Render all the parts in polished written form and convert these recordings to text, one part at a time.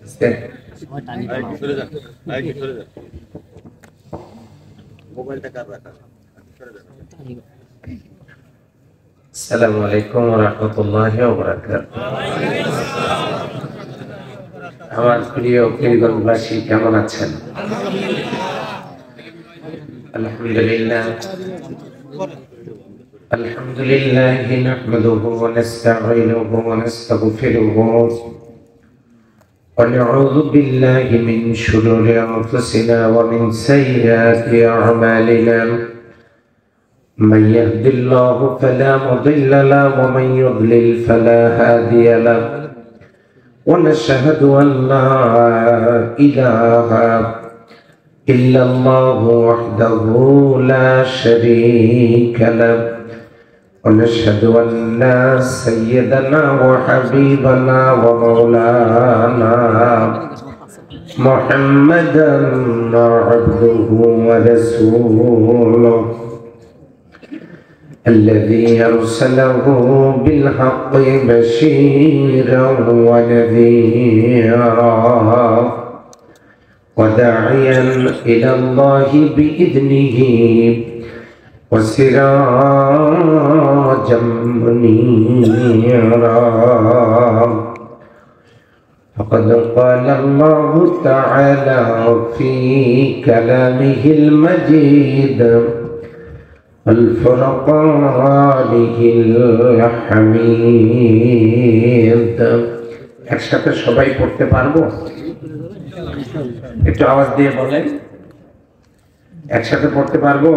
আসসালামু আলাইকুম ওয়া রাহমাতুল্লাহি ওয়া বারাকাতুহু। আমার প্রিয় পীরগঞ্জবাসী কেমন আছেন? আলহামদুলিল্লাহ আলহামদুলিল্লাহ নাহমাদুহু ওয়া নাস্তাঈনুহু ওয়া নাস্তাগফিরুহু ওয়া নাউযু বিল্লাহি মিন শুরুরি আনফুসিনা ওয়া মিন সাইয়্যাতি আ'মালিনা। من يهد الله فلا مضل له ومن يضلل فلا هادي له ونشهد أن لا إله إلا الله وحده لا شريك له ونشهد أن سيدنا وحبيبنا ومولانا محمدا عبده ورسوله الذي أرسله بالحق بشيرا ونذيرا وداعيا إلى الله بإذنه وسراجا منيرا. فقد قال الله تعالى في كلامه المجيد الفرقانه الحميد. একসাথে সবাই পড়তে পারবো? একটু আওয়াজ দিয়ে বলেন, একসাথে পড়তে পারবো?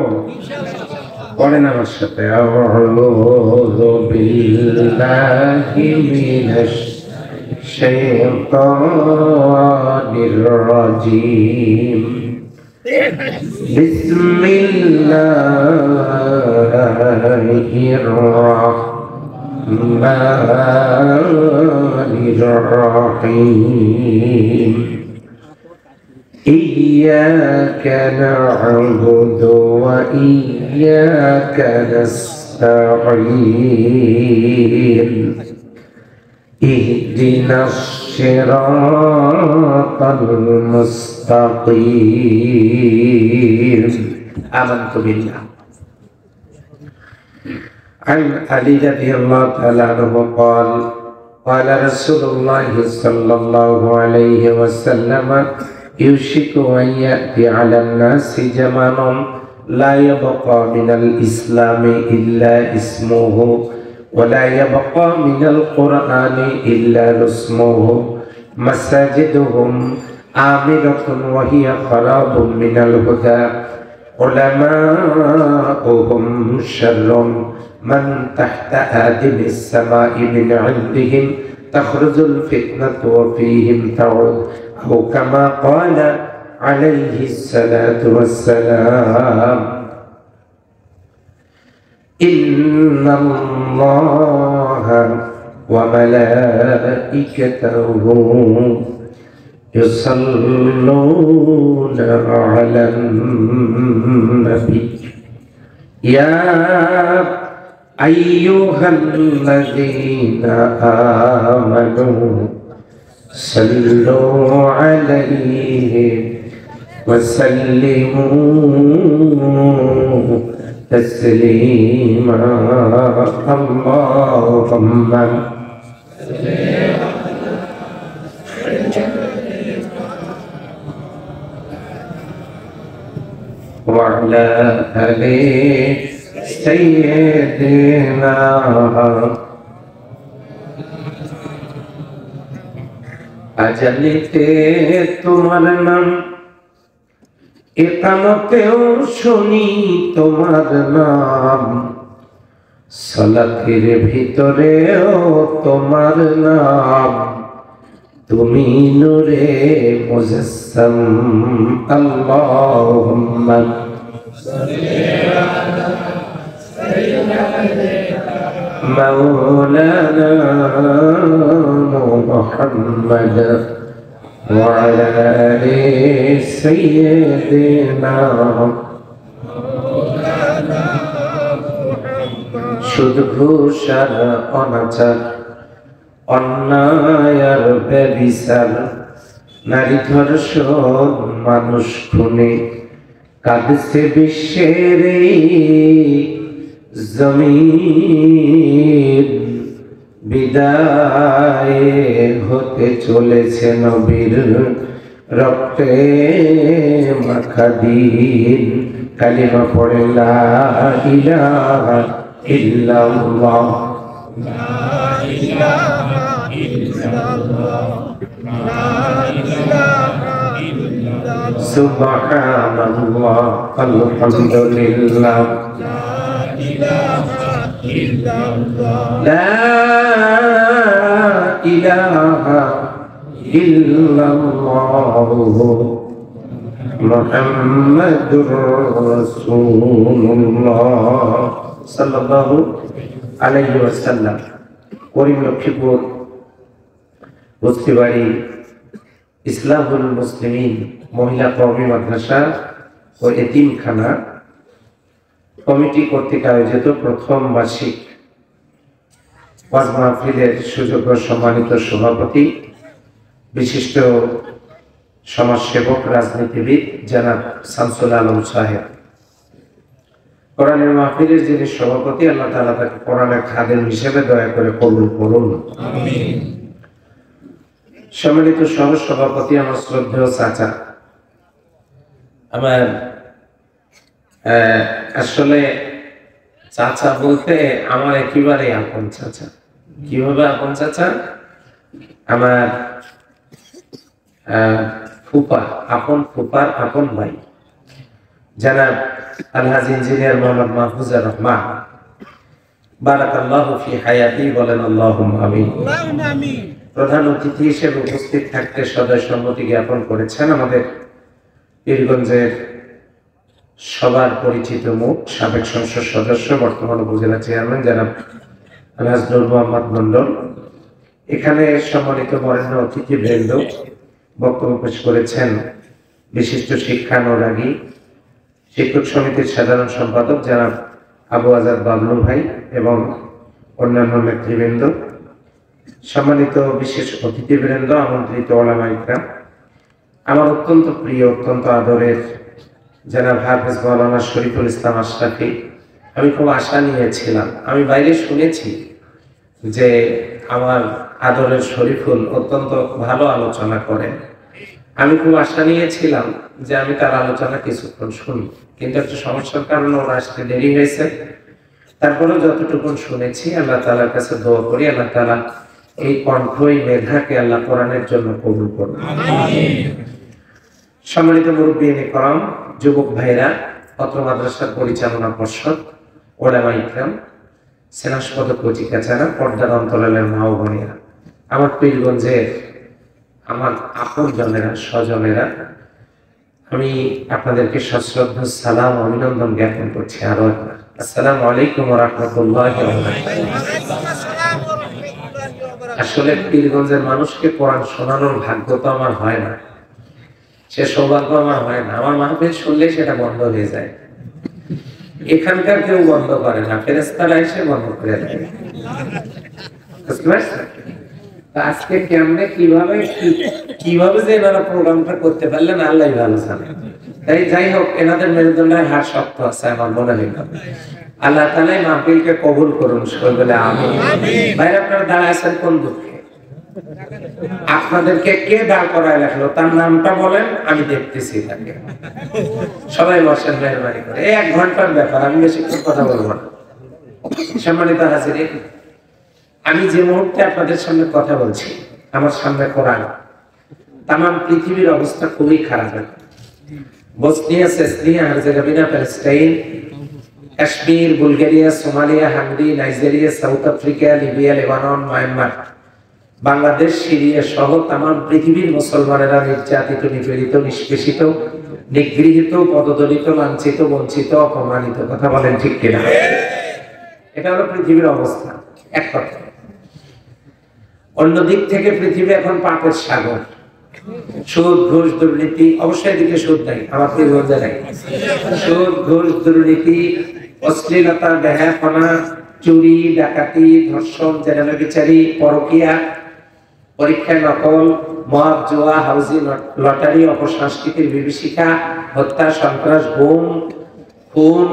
পড়েন আমার সাথে। আউযু বিল্লাহি মিনাশ শাইতানির রাজীম। بسم الله الرحمن الرحيم. إياك نعبد وإياك نستعين اهدنا الصراط المستقيم. آمنت بالله. عن علي رضي الله تعالى عنه قال قال رسول الله صلى الله عليه وسلم يوشك أن يأتي على الناس زمان لا يبقى من الإسلام إلا اسمه ولا يبقى من القرآن إلا رسمه مساجدهم آمرة وهي خراب من الهدى علماؤهم شر من تحت آدم السماء من عندهم تخرج الفتنة وفيهم تعود أو كما قال عليه الصلاة والسلام. إن الله وملائكته يصلون على النبي يا أيها الذين آمنوا صلوا عليه وسلموا تسليما. اللهم وعلى آل سيدنا আজলিতে তোমার নাম ইকামতেও শুনি তোমার নাম সালাতের ভিতরেও তোমার নাম তুমি নূরে মুজাসসাম। আল্লাহুম্মা সাল্লি আলা সাইয়্যিদিনা মাওলানা মুহাম্মদ ওয়া আলা আলি সাইয়্যিদিনা মাওলানা শুধু ঘুষার অনাচার অন্যায় আর ব্যভিচার নারী ধর্ষণ, মানুষ খুনে, কাঁদছে বিশ্বের এই জমিন। বিদায় হতে চলেছে নবীর রক্তে মাখা দিন। কালিমা পড়ে লা ইলাহা ইল্লাল্লাহ, লা ইলাহা ইল্লাল্লাহ, লা ইলাহা ইল্লাল্লাহ, সুবহানাল্লাহ, আলহামদুলিল্লাহ, লা ইলাহা ইল্লাল্লাহ, লা ইলাহা ইল্লাল্লাহ, মুহাম্মাদুর রাসূলুল্লাহ সাল্লাল্লাহু আলাইহি ওয়াসাল্লাম। করিম লক্ষ্মীপুর বস্তিবাড়ি ইসলাহুল মুসলিমিন মহিলা কওমি মাদ্রাসা ও এতিমখানা কমিটি কর্তৃক আয়োজিত প্রথম বার্ষিক ওয়াজ মাহফিলের সুযোগ্য সম্মানিত সভাপতি, বিশিষ্ট সমাজসেবক, রাজনীতিবিদ জনাব শামসুল আলম সাহেব, কোরআনের মাহফিলের যিনি সভাপতি, আল্লাহ তাআলা তাকে কোরআনের খাদেম হিসেবে দয়া করে কবুল করুন, আমিন। সম্মানিত সহ সভাপতি, আমার শ্রদ্ধেয় চাচা, আমার আসলে চাচা বলতে আমার একেবারে আপন চাচা। কিভাবে আপন চাচা? আমার ফুপা, আপন ফুপার আপন ভাই জনাব আলহাজ ইঞ্জিনিয়ার মোহাম্মদ মাহফুজুর রহমান, বারাকাল্লাহু ফি হায়াতি, বলেন আল্লাহুম্মা আমিন। প্রধান অতিথি হিসেবে উপস্থিত থাকতে সদয় সম্মতি জ্ঞাপন করেছেন আমাদের পীরগঞ্জের সবার পরিচিত মুখ, সাবেক সংসদ সদস্য, বর্তমান উপজেলা চেয়ারম্যান জনাব আলহাজ নূর মোহাম্মদ মন্ডল। এখানে সম্মানিত বরেণ্য অতিথিবৃন্দ, বক্তব্য পেশ করেছেন বিশিষ্ট শিক্ষানুরাগী শিক্ষক সমিতির সাধারণ সম্পাদক জনাব আবু আজাদ বাবলু ভাই এবং অন্যান্য নেতৃবৃন্দ, সম্মানিত বিশেষ অতিথিবৃন্দ, আমন্ত্রিত ওলামা ইকরাম, আমার অত্যন্ত প্রিয়, অত্যন্ত আদরের জনাব হাফেজ মাওলানা শরীফুল ইসলাম আশরাফি। আমি খুব আশা নিয়েছিলাম, আমি বাইরে শুনেছি যে আমার আদরের শরীফুল অত্যন্ত ভালো আলোচনা করেন। আমি খুব আশা নিয়েছিলাম যে আমি তার আলোচনা কিছুক্ষণ শুনি, কিন্তু একটা সমস্যার কারণে ওরা আসতে দেরি হয়েছে। তারপরেও যতটুকু শুনেছি, আল্লাহ তাআলার কাছে দোয়া করি আল্লাহ তাআলা এই কণ্ঠ, এই মেধাকে আল্লাহ কোরআনের জন্য কবুল করুন, আমিন। সম্মানিত মুরব্বিয়ানে করম, যুবক ভাইরা, অত্র মাদ্রাসার পরিচালনা পর্ষদ, ওলামা ইকরাম, সেনাসপদ কচিকাচারা, পর্দার অন্তরালের মা ও বোনেরা, আমার পীরগঞ্জের আমার আপন জনেরা, স্বজনেরা, আমি আপনাদেরকে সশ্রদ্ধ সালাম, অভিনন্দন জ্ঞাপন করছি আরো একবার। আসসালামু আলাইকুম ওয়া রাহমাতুল্লাহি ওয়া বারাকাতুহু। আসলে পীরগঞ্জের মানুষকে কোরআন শোনানোর ভাগ্য তো আমার হয় না, সে সৌভাগ্য আমার হয় না। আমার মাহফিল শুনলে সেটা বন্ধ হয়ে যায়। এখানকার কেউ বন্ধ করে না, ফেরেশতারা এসে বন্ধ করে দেয়। আজকে কেমনে কিভাবে যে এনারা প্রোগ্রামটা করতে পারলেন আল্লাহ ভালো জানে। তাই যাই হোক, এনাদের মেরুদণ্ডের হাড় শক্ত আছে আমার মনে হয়। আল্লাহ তাআলা মাহফিলকে কবুল করুন, সবাই বলে আমিন। ভাই, আপনারা দাঁড়ায় আছেন কোন দুঃখে? আপনাদেরকে কে দাঁড় করায় রাখলো তার নামটা বলেন, আমি দেখতেছি তাকে। সবাই বসেন মেহরবানি করে, এই 1 ঘন্টার ব্যাপার, আমি বেশিক্ষণ কথা বলবো না। সম্মানিত হাজিরিন, আমি যে মুহূর্তে আপনাদের সামনে কথা বলছি, আমার সামনে কোরআন। তাম পৃথিবীর অবস্থা খুবই খারাপ। Bosnia, Chechnya, Herzegovina, Palestine, Kashmir, Bulgaria, Somalia, Hungary, Nigeria, South Africa, Libya, Lebanon, Myanmar, Bangladesh, Syria সহ তাম পৃথিবীর মুসলমানেরা নির্যাতিত, নিপীড়িত, নিষ্পেষিত, নিগৃহীত, পদদলিত, লাঞ্ছিত, বঞ্চিত, অপমানিত। কথা বলেন ঠিক কিনা? এটা হলো পৃথিবীর অবস্থা, এক কথা। অন্য দিক থেকে পৃথিবী এখন পাপের সাগর। সুদ, ঘুষ, দুর্নীতি, অবশ্যই এদিকে সুদ নাই, আমার পীরগঞ্জে নাই। সুদ, ঘুষ, দুর্নীতি, অশ্লীলতা, বেহায়াপনা, চুরি, ডাকাতি, ধর্ষণ, জেনারেল বিচারি, পরকিয়া, পরীক্ষায় নকল, মদ, জুয়া, হাউজি লটারি, অপসংস্কৃতির বিভীষিকা, হত্যা, সন্ত্রাস, গুম, খুন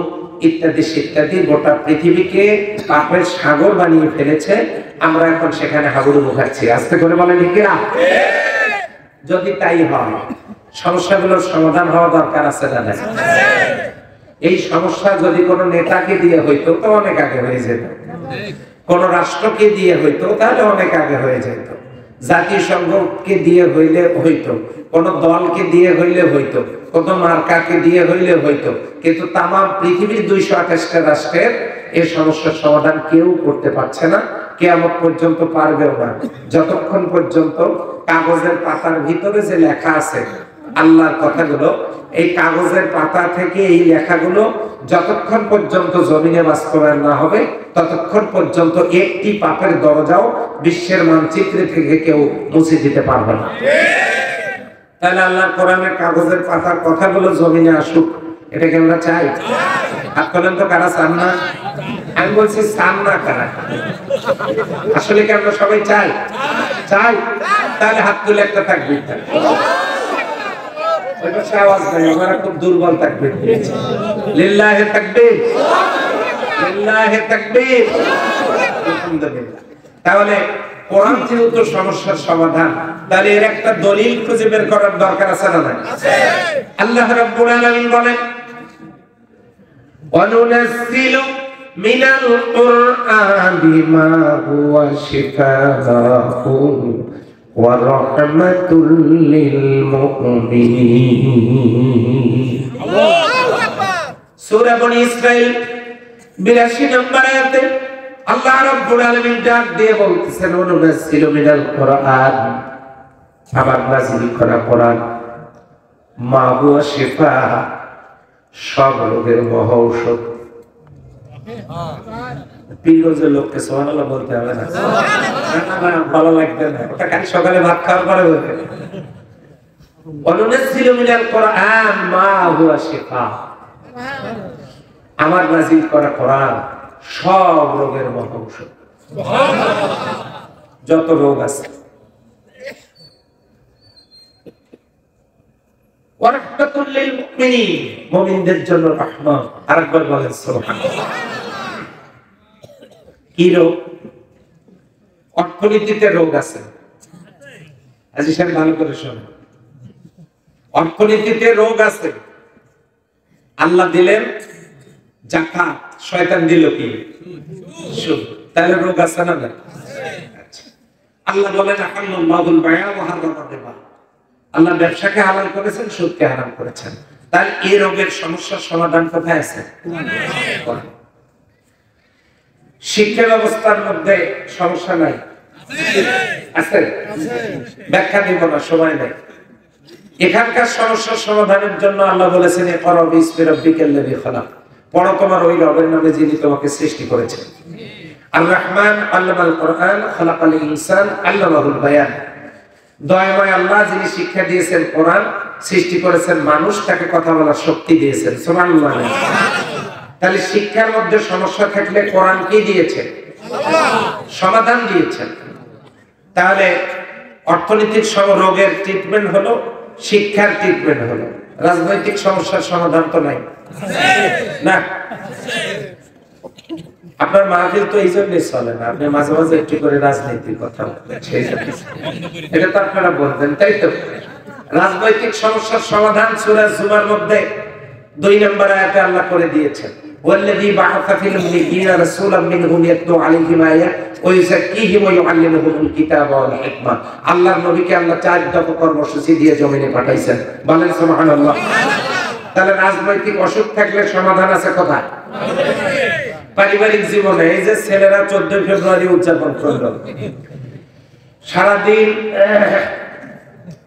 ইত্যাদি ইত্যাদি গোটা পৃথিবীকে পাপের সাগর বানিয়ে ফেলেছে। আমরা এখন সেখানে হাবুডুবু খাচ্ছি। আস্তে করে বলেন ঠিক না? যদি তাই হয়, সমস্যাগুলোর সমাধান হওয়া দরকার আছে না? এই সমস্যা যদি কোনো নেতাকে দিয়ে হইতো তো অনেক আগে হয়ে যেত, কোন রাষ্ট্রকে দিয়ে হইতো তাহলে অনেক আগে হয়ে যেত, জাতিসংঘকে দিয়ে হইলে হইতো, কোন দলকে দিয়ে হইলে হইতো, কোন মার্কাকে দিয়ে হইলে হইতো, কিন্তু তাম পৃথিবীর 228টা রাষ্ট্রের এই সমস্যার সমাধান কেউ করতে পারছে না, কিয়ামত পর্যন্ত পারবেও না, যতক্ষণ পর্যন্ত কাগজের পাতার ভিতরে যে লেখা আছে আল্লাহর কথাগুলো, এই কাগজের পাতা থেকে এই লেখাগুলো যতক্ষণ পর্যন্ত জমিনে বাস্তবায়ন না হবে ততক্ষণ পর্যন্ত একটি পাপের দরজাও বিশ্বের মানচিত্রে থেকে কেউ মুছে দিতে পারবে না। তাহলে আল্লাহর কোরআনের কাগজের পাতার কথাগুলো জমিনে আসুক, এটা কি আমরা চাই? হাত তোলেন তো কারা চান না? আমি বলছি চান না কারা? আসলে কি আমরা সবাই চাই? চাই। তাহলে হাত তুলে একটা তাকবীর দেন। ওই পাশে আওয়াজ নাই, আমরা খুব দুর্বল তাকবীর দিয়েছি। লিল্লাহি তাকবীর, লিল্লাহি তাকবীর। আলহামদুলিল্লাহ। তাহলে কোরআন যেহেতু সমস্যার সমাধান, তাহলে এর একটা দলিল খুঁজে বের করার দরকার আছে না? আছে। আল্লাহ রাব্বুল আলামিন বলেন, ওয়ানুনাজ্জিলু মিনাল কুরআনি মা হুয়া শিফাউন ওয়া রাহমাতুল লিল মুমিনিন। আল্লাহু আকবার। সূরা বনী ইসরাঈল 82 নম্বর আয়াতে আল্লাহ রাব্বুল আলামিন ডাক দিয়ে বলতেছেন, ওয়ানুনাজ্জিলু মিনাল কুরআন, আমার নাযিল করা কোরআন, মা হুয়া শিফা, সব রোগের মহা ঔষধ। পীরগঞ্জের লোককে সুবহানাল্লাহ বলতে হবে না? ভালো লাগবে না, ওটা খালি সকালে ভাত খাওয়ার পরে বলবে। ওয়ানুনাজ্জিলু মিনাল কুরআন মা হুয়া শিফা, আমার নাযিল করা কোরআন সব রোগের মহা ঔষধ। যত রোগ আছে, ওয়া রাহমাতুল লিল মুমিনিন, মুমিনদের জন্য রহমত। আরেকবার বলেন সুবহানাল্লাহ। কি রোগ? অর্থনীতিতে রোগ আছে। আজি সাহেব ভালো করে শুনুন, অর্থনীতিতে রোগ আছে। আল্লাহ দিলেন যাকাত, শয়তান দিল কি? সুদ। তাহলে রোগ আছে না? আল্লাহ বলেন আহাল্লাহুল বাই'a ওয়া হারামা রিবা, আল্লাহ ব্যবসাকে হালাল করেছেন, সুদকে হারাম করেছেন। তাহলে এই রোগের সমস্যার সমাধান কোথায় আছে? শিক্ষা ব্যবস্থার মধ্যে সমস্যা নাই? আছে। ব্যাখ্যা দিব না, সময় নাই। এখানকার সমস্যার সমাধানের জন্য আল্লাহ বলেছেন, ইকরা বিসমি রাব্বিকাল্লাযী খালাক, পড়ো তোমার ওই রবের নামে যিনি তোমাকে সৃষ্টি করেছেন। আর রহমান আল্লামাল কোরআন, খালাকাল ইনসান আল্লামাহুল বায়ান, দয়াময় আল্লাহ যিনি শিক্ষা দিয়েছেন কোরআন, সৃষ্টি করেছেন মানুষ, তাকে কথা বলার শক্তি দিয়েছেন। সুবহানাল্লাহ। তাহলে শিক্ষার মধ্যে সমস্যা থাকলে কোরআন কি দিয়েছেন? সমাধান দিয়েছেন। তাহলে অর্থনৈতিক রোগের ট্রিটমেন্ট হলো, শিক্ষার ট্রিটমেন্ট হলো, রাজনৈতিক সমস্যার সমাধান তো নাই না। আপনার মাহফিল তো এই জন্যই চলে না, আপনি মাঝে মাঝে একটু করে রাজনীতির কথা বলেন, এটা তো আপনারা বলবেন, তাই তো? রাজনৈতিক সমস্যার সমাধান সূরা জুমার মধ্যে 2 নম্বর আয়াতে আল্লাহ করে দিয়েছেন, ওয়াল্লাযী বা'আসা ফিল উম্মিয়্যিনা রাসূলাম মিনহুম ইয়াতলু আলাইহিম আয়াত ওয়া ইউযাক্কিহিম ওয়া ইউআল্লিমুহুমুল কিতাবা ওয়াল হিকমা। আল্লাহর নবীকে আল্লাহ 4 দফা কর্মসূচি দিয়ে জমিনে পাঠাইছেন। বলেন সুবহানাল্লাহ। তাহলে রাজনৈতিক অসুখ থাকলে সমাধান আছে কোথায়? পারিবারিক জীবনে এই যে ছেলেরা 14 ফেব্রুয়ারি উদযাপন করলো, সারাদিন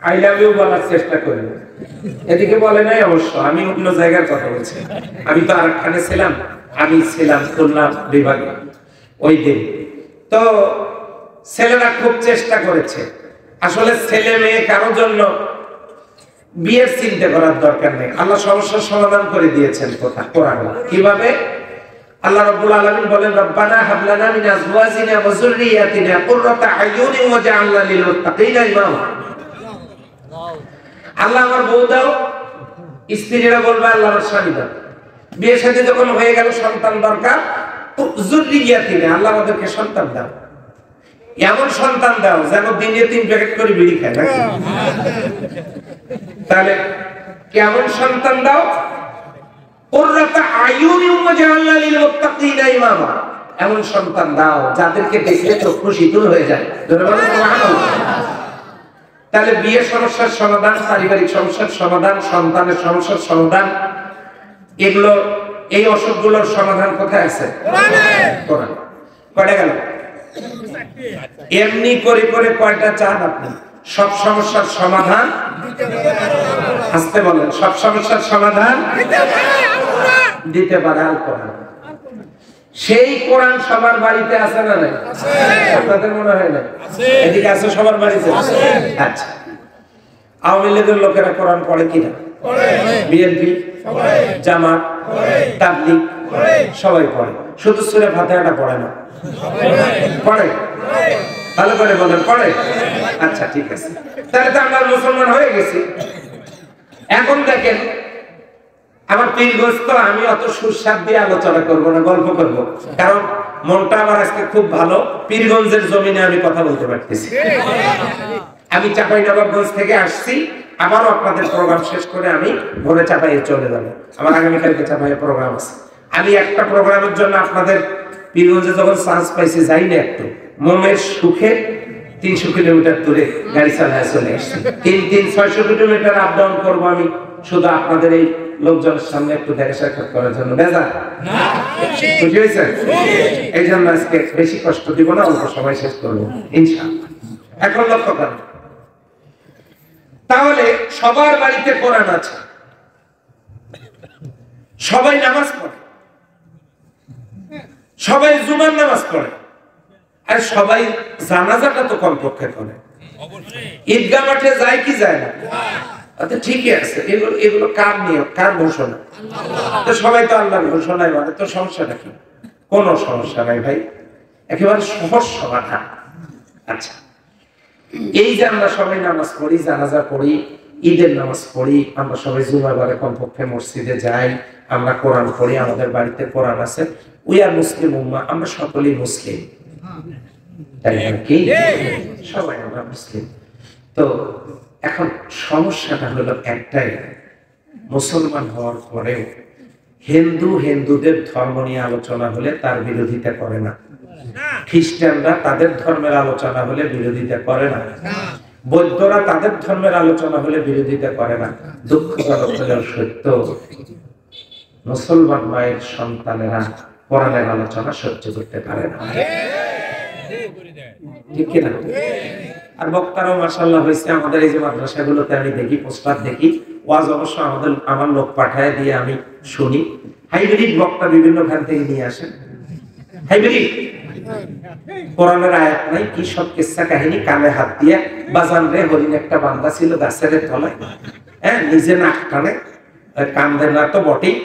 আই লাভ ইউ বলার চেষ্টা করি, এদিকে বলে নাই অবশ্য, আমি অন্য জায়গার কথা বলছি। আমি তো আরেকখানে ছিলাম, আমি ছিলাম খুলনা বিভাগে ওই দিন। তো ছেলেরা খুব চেষ্টা করেছে। আসলে ছেলে মেয়ে কারোর জন্য বিয়ের চিন্তা করার দরকার নেই, আল্লাহ সমস্যার সমাধান করে দিয়েছেন কোরআন। কিভাবে? আল্লাহ রাব্বুল আলামিন বলেন, রব্বানা হাব লানা মিন আজওয়াজিনা ওয়া যুররিয়াতিনা কুররাতা আয়ুনিন ওয়াজআলনা লিল মুত্তাকিনা ইমামা। আল্লাহ আমার বউ দাও, স্ত্রীরা বলবে আল্লাহ আমার স্বামী দাও। বিয়ের সাথে যখন হয়ে গেল সন্তান দরকার, যুররিয়াতিন, আল্লাহ আমাদেরকে সন্তান দাও, এমন সন্তান দাও যেন দিনে 3 প্যাকেট করে বিড়ি খায় নাকি? তাহলে কেমন সন্তান দাও? কুররাতা আয়ুনি ওয়াজআলনা লিল মুত্তাকিনা ইমামা, এমন সন্তান দাও যাদেরকে দেখলে চক্ষু শীতল হয়ে যায়। সুবহানাল্লাহ। তাহলে বিয়ের সমস্যার সমাধান, পারিবারিক সমস্যার সমাধান, সন্তানের সমস্যার সমাধান, এগুলো এই অসুখগুলোর সমাধান কোথায় আছে? কোরআনে। কয়টা গেল? এমনি করে করে কয়টা চান আপনি? সব সমস্যার সমাধান আসতে বলেন, সব সমস্যার সমাধান দিতে পারে আল কোরআন। সেই কোরআন সবার বাড়িতে আছে না নাই? আপনাদের মনে হয় না? এদিকে আছে সবার বাড়িতে? আচ্ছা, আওয়ামী লীগের লোকেরা কোরআন পড়ে কিনা? বিএনপি, জামাত, তাবলীগ সবাই পড়ে, শুধু সূরা ফাতিহাটা পড়ে না। পড়ে? ভালো করে বলেন, পড়ে? আচ্ছা ঠিক আছে, তাহলে তো আমরা মুসলমান হয়ে গেছি। এখন দেখেন, আমার পীরগঞ্জ, আমি অত সুস্বাদ দিয়ে আলোচনা করব না, গল্প করব, কারণ মনটা আমার আজকে খুব ভালো। পীরগঞ্জের জমিনে আমি কথা বলতে পারতেছি। আমি চাঁপাইনবাবগঞ্জ থেকে আসছি, আমারও আপনাদের প্রোগ্রাম শেষ করে আমি ভোরে চাপাইয়ে চলে যাবো। আমার আগামীকালকে চাপাইয়ে প্রোগ্রাম আছে। আমি একটা প্রোগ্রামের জন্য আপনাদের পীরগঞ্জে যখন চান্স পাইছি, যাই না একটু মনের সুখে 300 কিলোমিটার দূরে গাড়ি চালায় চলে আসছি। 600 কিলোমিটার আপ ডাউন করবো আমি শুধু আপনাদের এই লোকজনের সামনে একটু দেখা সাক্ষাৎ করার জন্য। বেজা খুশি হয়েছে? এই জন্য আজকে বেশি কষ্ট দিব না, অল্প সময় শেষ করবো ইনশাআল্লাহ। এখন লক্ষ্য করেন, তাহলে সবার বাড়িতে কোরআন আছে, সবাই নামাজ পড়ে, সবাই জুমার নামাজ পড়ে, আর সবাই জানাজাটা তো কমপক্ষে করে। ঈদগাহ মাঠে যায় কি যায় না? আচ্ছা ঠিকই আছে, এগুলো কার নিয়ম, কার ঘোষণা? তো সবাই তো আল্লাহর ঘোষণায় মানে, তো সমস্যাটা কি? কোনো সমস্যা নাই ভাই, একেবারে সহজ সমাধান। আচ্ছা, এই যে আমরা সবাই নামাজ পড়ি, জানাজা পড়ি, ঈদের নামাজ পড়ি, আমরা সবাই জুমাবারে কমপক্ষে মসজিদে যাই, আমরা কোরআন পড়ি, আমাদের বাড়িতে কোরআন আছে, উই আর মুসলিম উম্মাহ, আমরা সকলেই মুসলিম, তাই নাকি? সবাই আমরা মুসলিম। তো এখন সমস্যাটা হলো একটাই, মুসলমান হওয়ার পরেও হিন্দুদের ধর্ম নিয়ে আলোচনা হলে তার বিরোধিতা করে না, খ্রিস্টানরা তাদের ধর্মের আলোচনা হলে বিরোধিতা করে না, বৌদ্ধরা তাদের ধর্মের আলোচনা হলে বিরোধিতা করে না। দুঃখজনক হলেও সত্য, মুসলমান মায়ের সন্তানেরা কোরআনের আলোচনা সহ্য করতে পারে না, ঠিক কিনা? আর বক্তারাও মাশাআল্লাহ হয়েছে আমাদের এই যে মাদ্রাসাগুলোতে, আমি দেখি পোস্টার দেখি, ওয়াজ অবশ্য আমার লোক পাঠায় দিয়ে আমি শুনি, হাইব্রিড বক্তা বিভিন্ন খান থেকে নিয়ে আসেন। হাইব্রিড কোরআনের আয়াত নাই, কি সব কিসসা কাহিনী, কানে হাত দিয়ে বাজান রে হরিণ একটা বান্দা ছিল গাছের তলায়, হ্যাঁ, নিজে নাক টানে, কান্দে না তো বটেই,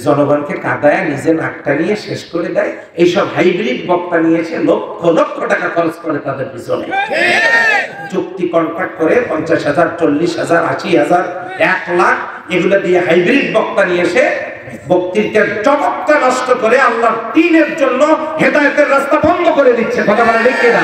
জনগণকে কাঁদায় নিজে নাকটা নিয়ে শেষ করে দেয়। এইসব হাইব্রিড বক্তা নিয়েছে, লক্ষ লক্ষ টাকা খরচ করে তাদের পিছনে, চুক্তি কন্ট্রাক্ট করে 50,000, 40,000, 80,000, 1 লাখ এগুলো দিয়ে হাইব্রিড বক্তা নিয়েছে, বক্তৃতার জগৎটা নষ্ট করে আল্লাহর দ্বীনের জন্য হেদায়েতের রাস্তা বন্ধ করে দিচ্ছে। কথা বলে ঠিক কিনা?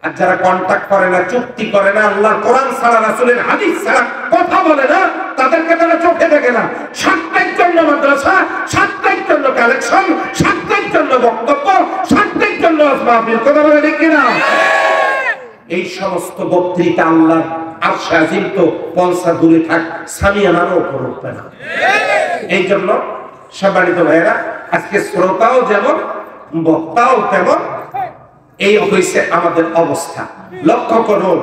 আর যারা কন্ট্যাক্ট করে না, চুক্তি করে না, আল্লাহর কোরআন ছাড়া, রাসূলের হাদিস ছাড়া কথা বলে না, তাদেরকে তারা চোখে দেখে না। 7টার জন্য মাদ্রাসা, 7টার জন্য কালেকশন, 7টার জন্য বক্তব্য, 7টার জন্য মাহফিল। কথা বলে ঠিক কিনা? এই সমস্ত বক্তৃতা আল্লাহর আরশে আজিম তো 50 দূরে থাক, সামিয়ানারও উপর উঠবে না। এই জন্য সম্মানিত ভাইয়েরা, আজকে শ্রোতাও যেমন বক্তাও তেমন, এই হয়েছে আমাদের অবস্থা। লক্ষ্য করুন,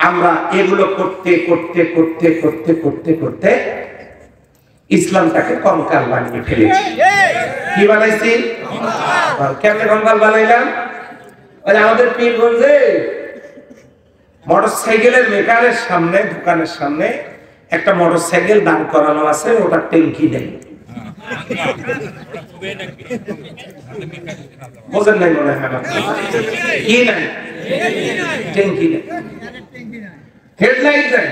আমরা এগুলো করতে করতে করতে করতে করতে করতে ইসলামটাকে কঙ্কাল বানিয়ে ফেলেছি। কি বানাইছি? কেমনে কঙ্কাল বানাইলাম? আমাদের পীরগঞ্জে মোটরসাইকেলের মেকারের সামনে, দোকানের সামনে একটা মোটরসাইকেল দাঁড় করানো আছে, ওটা ট্যাঙ্কি নেই। বোঝেন নাই মনে হয়? কি নাই? ট্যাঙ্কি নেই। হেডলাইট নাই,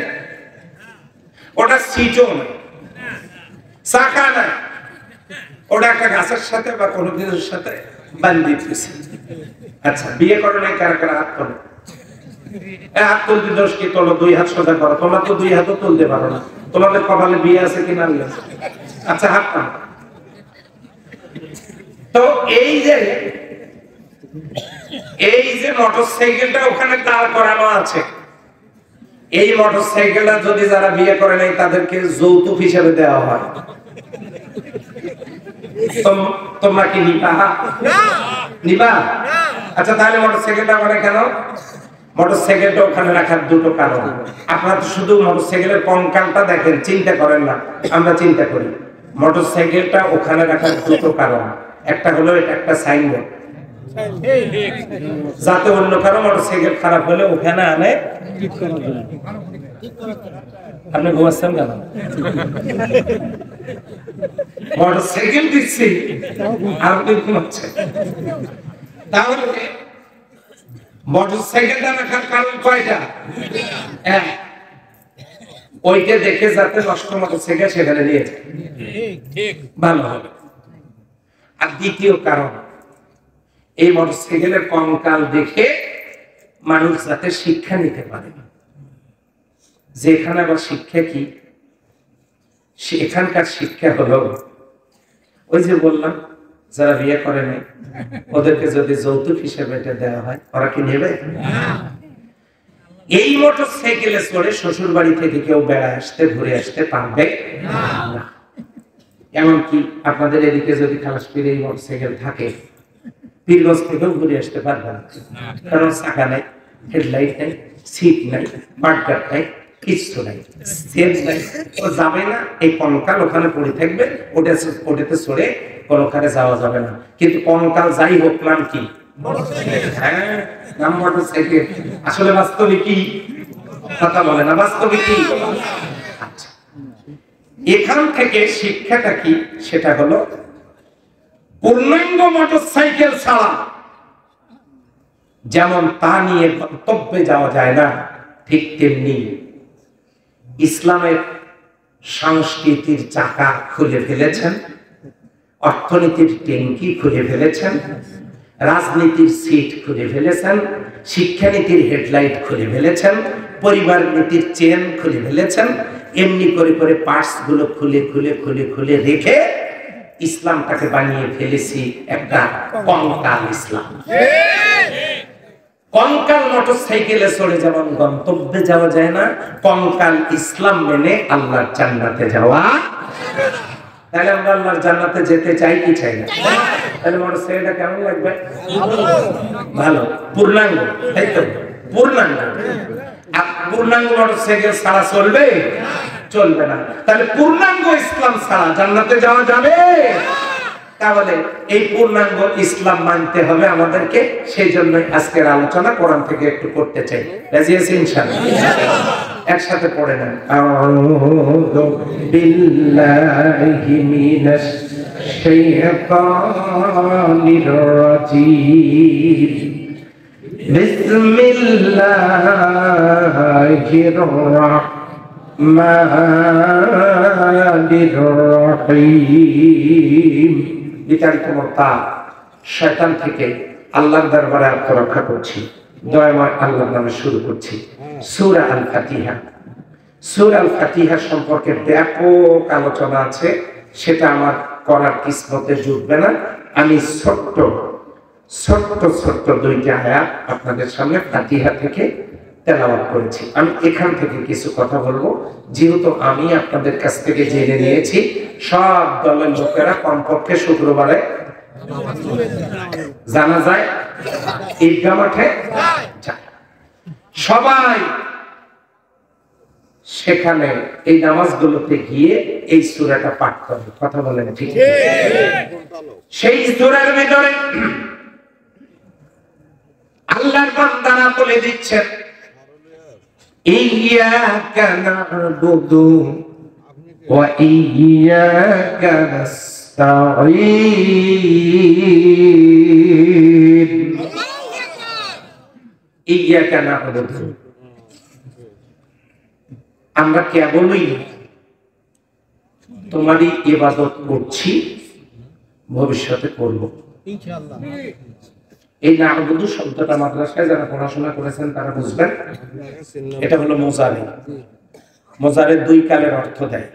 ওটা সিটও নাই, চাকা নাই, ওটা একটা গাছের সাথে বা কোনো কিছুর সাথে বান্ধি দিয়েছে। আচ্ছা, বিয়ে করো নাই কারা কারা হাত তোলো? হাত তুলতে দোষ কি? তোলো, দুই হাত সোজা করো। তোমরা তো দুই হাতও তুলতে পারো না, তোমাদের কপালে বিয়ে আছে কি না? আচ্ছা, হাত টান। তো এই যে মোটরসাইকেলটা ওখানে দাঁড় করানো আছে, এই মোটরসাইকেলটা যদি যারা বিয়ে করে নাই তাদেরকে যৌতুক হিসেবে দেওয়া হয়, তোমরা কি নিবা? নিবা? আচ্ছা, তাহলে মোটরসাইকেলটা ওখানে কেন? মোটরসাইকেলটা ওখানে রাখার দুটো কারণ। আপনারা তো শুধু মোটরসাইকেলের কঙ্কালটা দেখেন, চিন্তা করেন না। আমরা চিন্তা করি। মোটরসাইকেলটা ওখানে রাখার দুটো কারণ। একটা হলো এটা একটা সাইনবোর্ড, যাতে অন্য কারো মোটরসাইকেল খারাপ হলে ওখানে আনে। আপনি ঘুমাচ্ছেন কেন? মোটরসাইকেল দিচ্ছি, আপনি ঘুমাচ্ছেন। তাহলে মোটরসাইকেলটা রাখার কারণ কয়টা? ওইটা দেখে যাতে নষ্ট মোটরসাইকেল সেখানে নিয়ে যায়, ভালো হবে। আর দ্বিতীয় কারণ, এই মোটরসাইকেলের কঙ্কাল দেখে মানুষ যাতে শিক্ষা নিতে পারে। যেখানে আবার শিক্ষা কি? এখানকার শিক্ষা হলো ওই যে বললাম, যারা বিয়ে করে নাই ওদেরকে যদি যৌতুক হিসেবে এটা দেওয়া হয়, ওরা কি নেবে? এই মোটরসাইকেলে চড়ে শ্বশুর বাড়ি থেকে কেউ বেড়ায় আসতে, ঘুরে আসতে পারবে না। এমনকি আপনাদের এদিকে যদি খালাসপুরে এই মোটরসাইকেল থাকে, পীরগঞ্জ থেকেও ঘুরে আসতে পারবে না, কারণ চাকা নাই, হেডলাইট নাই, সিট নাই, পাটগার্ড নাই, কিছু নাই, সেফ নাই। ও যাবে না, এই কঙ্কাল ওখানে পড়ে থাকবে, ওটাতে চড়ে কোনোখানে যাওয়া যাবে না। কিন্তু কঙ্কাল যাই হোক, নাম কি? হ্যাঁ, নাম মোটরসাইকেল। আসলে বাস্তবে কি? কথা বলে না, বাস্তবে কি? আচ্ছা, এখান থেকে শিক্ষাটা কি? সেটা হলো পূর্ণাঙ্গ মোটরসাইকেল ছাড়া যেমন তা নিয়ে গন্তব্যে যাওয়া যায় না, ঠিক তেমনি ইসলামের সংস্কৃতির চাকা খুলে ফেলেছেন, অর্থনীতির ট্যাঙ্কি খুলে ফেলেছেন, রাজনীতির সিট খুলে ফেলেছেন, শিক্ষানীতির হেডলাইট খুলে ফেলেছেন, পরিবার নীতির চেন খুলে ফেলেছেন। এমনি করে করে পার্টস গুলো খুলে খুলে খুলে খুলে রেখে ইসলামটাকে বানিয়ে ফেলেছি একটা কঙ্কাল ইসলাম। কঙ্কাল মোটরসাইকেলে চড়ে যেমন গন্তব্যে যাওয়া যায় না, কঙ্কাল ইসলাম মেনে আল্লাহর জান্নাতে যাওয়া। তাহলে আমরা আল্লাহর জান্নাতে যেতে চাই কি চাই না? তাহলে মোটরসাইকেলটা কেমন লাগবে? ভালো, পূর্ণাঙ্গ, তাই তো? পূর্ণাঙ্গ। আর পূর্ণাঙ্গ মোটরসাইকেল ছাড়া চলবে? চলবে না। তাহলে পূর্ণাঙ্গ ইসলাম ছাড়া জান্নাতে যাওয়া যাবে? তাহলে এই পূর্ণাঙ্গ ইসলাম মানতে হবে আমাদেরকে। সেই জন্য আজকের আলোচনা কোরআন থেকে একটু করতে চাই। রাজি আছি ইনশাআল্লাহ? একসাথে পড়ে নেন। আউযু বিল্লাহি মিনাশ শাইতানির রাজীম। বিসমিল্লাহির রাহমানির রহিম। বিচারিত মোর্তা শয়তান থেকে আল্লাহর দরবারে আত্মরক্ষা করছি। দয়াময় আল্লাহর নামে শুরু করছি। সূরা আল ফাতিহা। সূরা আল ফাতিহা সম্পর্কে ব্যাপক আলোচনা আছে, সেটা আমার করার কিসমতে জুটবে না। আমি ছোট্ট দুইটা আয়াত আপনাদের সামনে ফাতিহা থেকে তেলাওয়াত করেছি। আমি এখান থেকে কিছু কথা বলবো, যেহেতু আমি আপনাদের কাছ থেকে জেনে নিয়েছি সব দলের লোকেরা কমপক্ষে শুক্রবারে জানা যায় ঈদগাহ মাঠে যায়। সবাই সেখানে এই নামাজগুলোতে গিয়ে এই সূরাটা পাঠ করবে। কথা বলেন ঠিক? সেই সূরার ভিতরে আল্লাহর বান্দারা বলে দিচ্ছেন, ইয়্যাকা না'বুদু ওয়া ইয়্যাকা নাস্তাঈন। ইয়্যাকা না'বুদু, আমরা কেবলই তোমারই ইবাদত করছি, ভবিষ্যতে করব ইনশাআল্লাহ। এই না'বুদু শব্দটা মাদ্রাসায় যারা পড়াশোনা করেছেন তারা বুঝবেন, এটা হলো মুজারে। মুজারে দুই কালের অর্থ দেয়,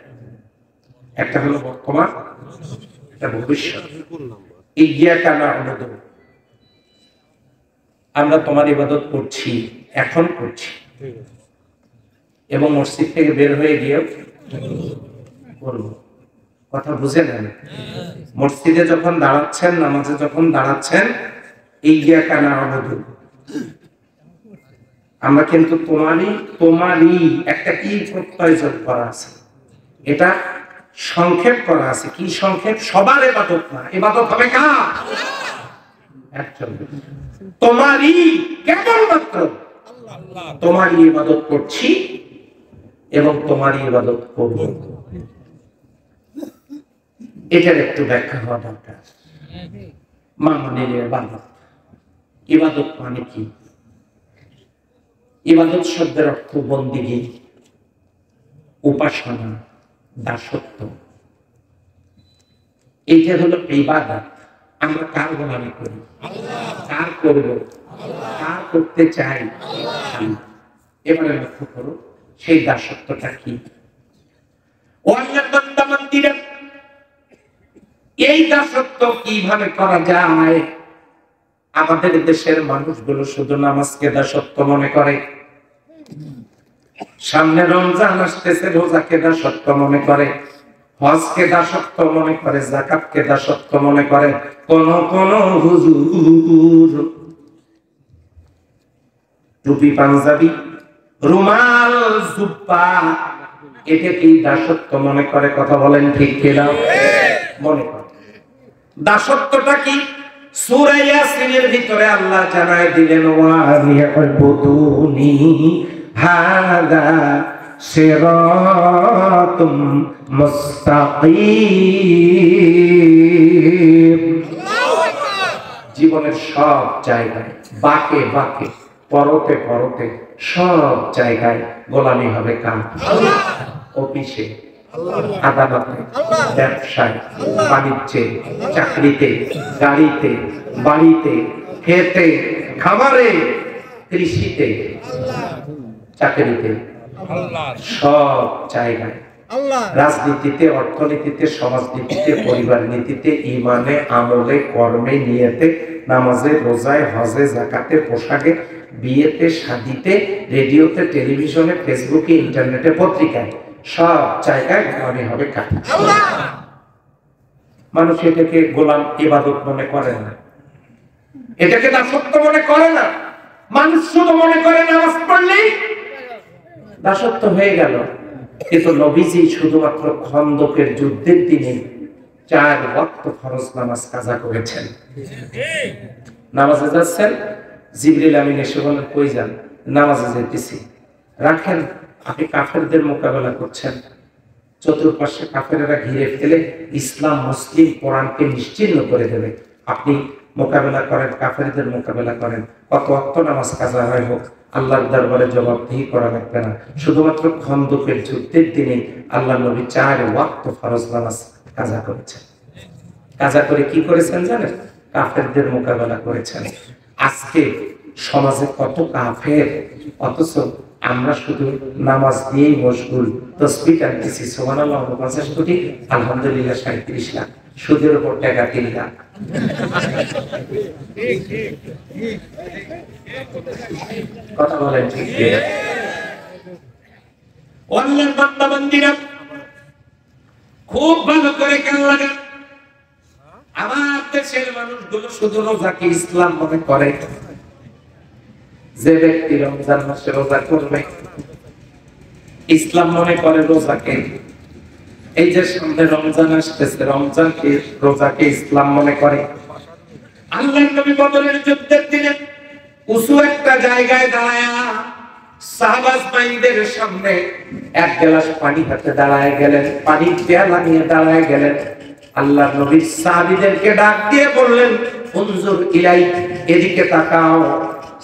একটা হলো বর্তমান, একটা ভবিষ্যৎ। ইয়্যাকা না'বুদু, আমরা তোমার ইবাদত করছি, এখন করছি, এবং মসজিদ থেকে বের হয়ে গিয়ে করব। কথা বুঝে নেন, মসজিদে যখন দাঁড়াচ্ছেন, নামাজে যখন দাঁড়াচ্ছেন, ইয়্যাকা না'বুদু, আমরা কিন্তু তোমারই একটা কি প্রত্যয় যোগ করা আছে, এটা সংক্ষেপ করা আছে। কি সংক্ষেপ? সবার ইবাদত না, ইবাদত হবে কার? তোমারই, কেবলমাত্র তোমারই ইবাদত করছি এবং তোমারই ইবাদত করব। এটার একটু ব্যাখ্যা হওয়া দরকার। মামুনের ইবাদত, ইবাদত মানে কি? ইবাদত শব্দের অর্থ বন্দিগি, উপাসনা, দাসত্ব। এইটা হলো ইবাদত। আমরা কার গোলামি করি? কার করব? কার করতে চাই? এবারে লক্ষ্য করো সেই দাসত্বটা কি। এই দাসত্ব কিভাবে করা যায়? আমাদের দেশের মানুষগুলো শুধু নামাজকে দাসত্ব মনে করে, সামনে রমজান আসতেছে, রোজাকে দাসত্ব মনে করে, হজকে দাসত্ব মনে করে, যাকাতকে দাসত্ব মনে করে। কোন কোন হুজুর টুপি, পাঞ্জাবি, রুমাল, জুব্বা, এটাকেই দাসত্ব মনে করে। কথা বলেন ঠিক কিনা? মনে করে। দাসত্বটা কি? সূরা ইয়াসিনের ভিতরে আল্লাহ জানায় দিলেন, ওয়া লিয়াবুদুনি হাদা সিরাতুম মুস্তাকিম। জীবনের সব জায়গায়, বাঁকে বাঁকে, পরতে পরতে, সব জায়গায় গোলামি হবে কার? অফিসে, আদালতে, ব্যবসায়, বাণিজ্যে, চাকরিতে, গাড়িতে, বাড়িতে, খেতে, খামারে, কৃষিতে, চাকরিতে, সব জায়গায়, রাজনীতিতে, অর্থনীতিতে, সমাজনীতিতে, পরিবার নীতিতে, ইমানে, আমলে, কর্মে, নিয়তে, নামাজে, রোজায়, হজে, যাকাতে, পোশাকে, বিয়েতে, শাদীতে, রেডিওতে, টেলিভিশনে, ফেসবুকে, ইন্টারনেটে, পত্রিকায়, সব জায়গায় গোলামি হবে কার? মানুষ এটাকে গোলাম ইবাদত মনে করে না, এটাকে দাসত্ব মনে করে না। মানুষ শুধু মনে করে নামাজ পড়লেই দাসত্ব হয়ে গেল। কিন্তু নবীজি শুধুমাত্র খন্দকের যুদ্ধের দিনে 4 ওয়াক্ত ফরজ নামাজ কাজা করেছেন। নামাজে যাচ্ছেন, জিবরিল আমিন এসে বলেন, কই যান? নামাজে যেতেছি। রাখেন, আপনি কাফেরদের মোকাবেলা করছেন, চতুর্পাশে কাফেরেরা ঘিরে ফেলে ইসলাম, মুসলিম, কোরআনকে নিশ্চিহ্ন করে দেবে। আপনি মোকাবেলা করেন, কাফেরদের মোকাবেলা করেন। কত ওয়াক্ত নামাজ কাজা হয় হোক, আল্লাহর দরবারে জবাবদিহি করা লাগবে না। শুধুমাত্র খন্দকের যুদ্ধের দিনে আল্লাহ নবী 4 ওয়াক্ত ফরজ নামাজ কাজা করেছেন। কাজা করে কি করেছেন জানেন? কাফেরদের মোকাবেলা করেছেন। আজকে সমাজে কত কাফের, অথচ আমরা শুধু নামাজ দিয়েই মশগুল। তাসবিহ টানতেছি, সুবহানাল্লাহ 49 কোটি, আলহামদুলিল্লাহ 37 লাখ, সুদের উপর টাকা 3 লাখ। কথা বলেন ঠিক কি? অনলাইন বান্দাবান্দিরা খুব ভালো করে খেয়াল লাগে। আমার দেশের মানুষগুলো শুধু রোজাকে ইসলাম মনে করে। যে ব্যক্তি রমজান মাসে রোজা করবে, ইসলাম মনে করে রোজাকে। এই যে সামনে রমজান আসতেছে, রমজানকে, রোজাকে ইসলাম মনে করে। আল্লাহর নবী বদরের যুদ্ধের দিনে উঁচু একটা জায়গায় দাঁড়ায়া সাহাবাদের সামনে 1 গ্লাস পানি হাতে দাঁড়ায় গেলেন, পানির পেয়ালা নিয়ে দাঁড়ায় গেলেন। আল্লাহর নবী সাহাবীদেরকে ডাক দিয়ে বললেন, উনজুর ইলাই, এদিকে তাকাও।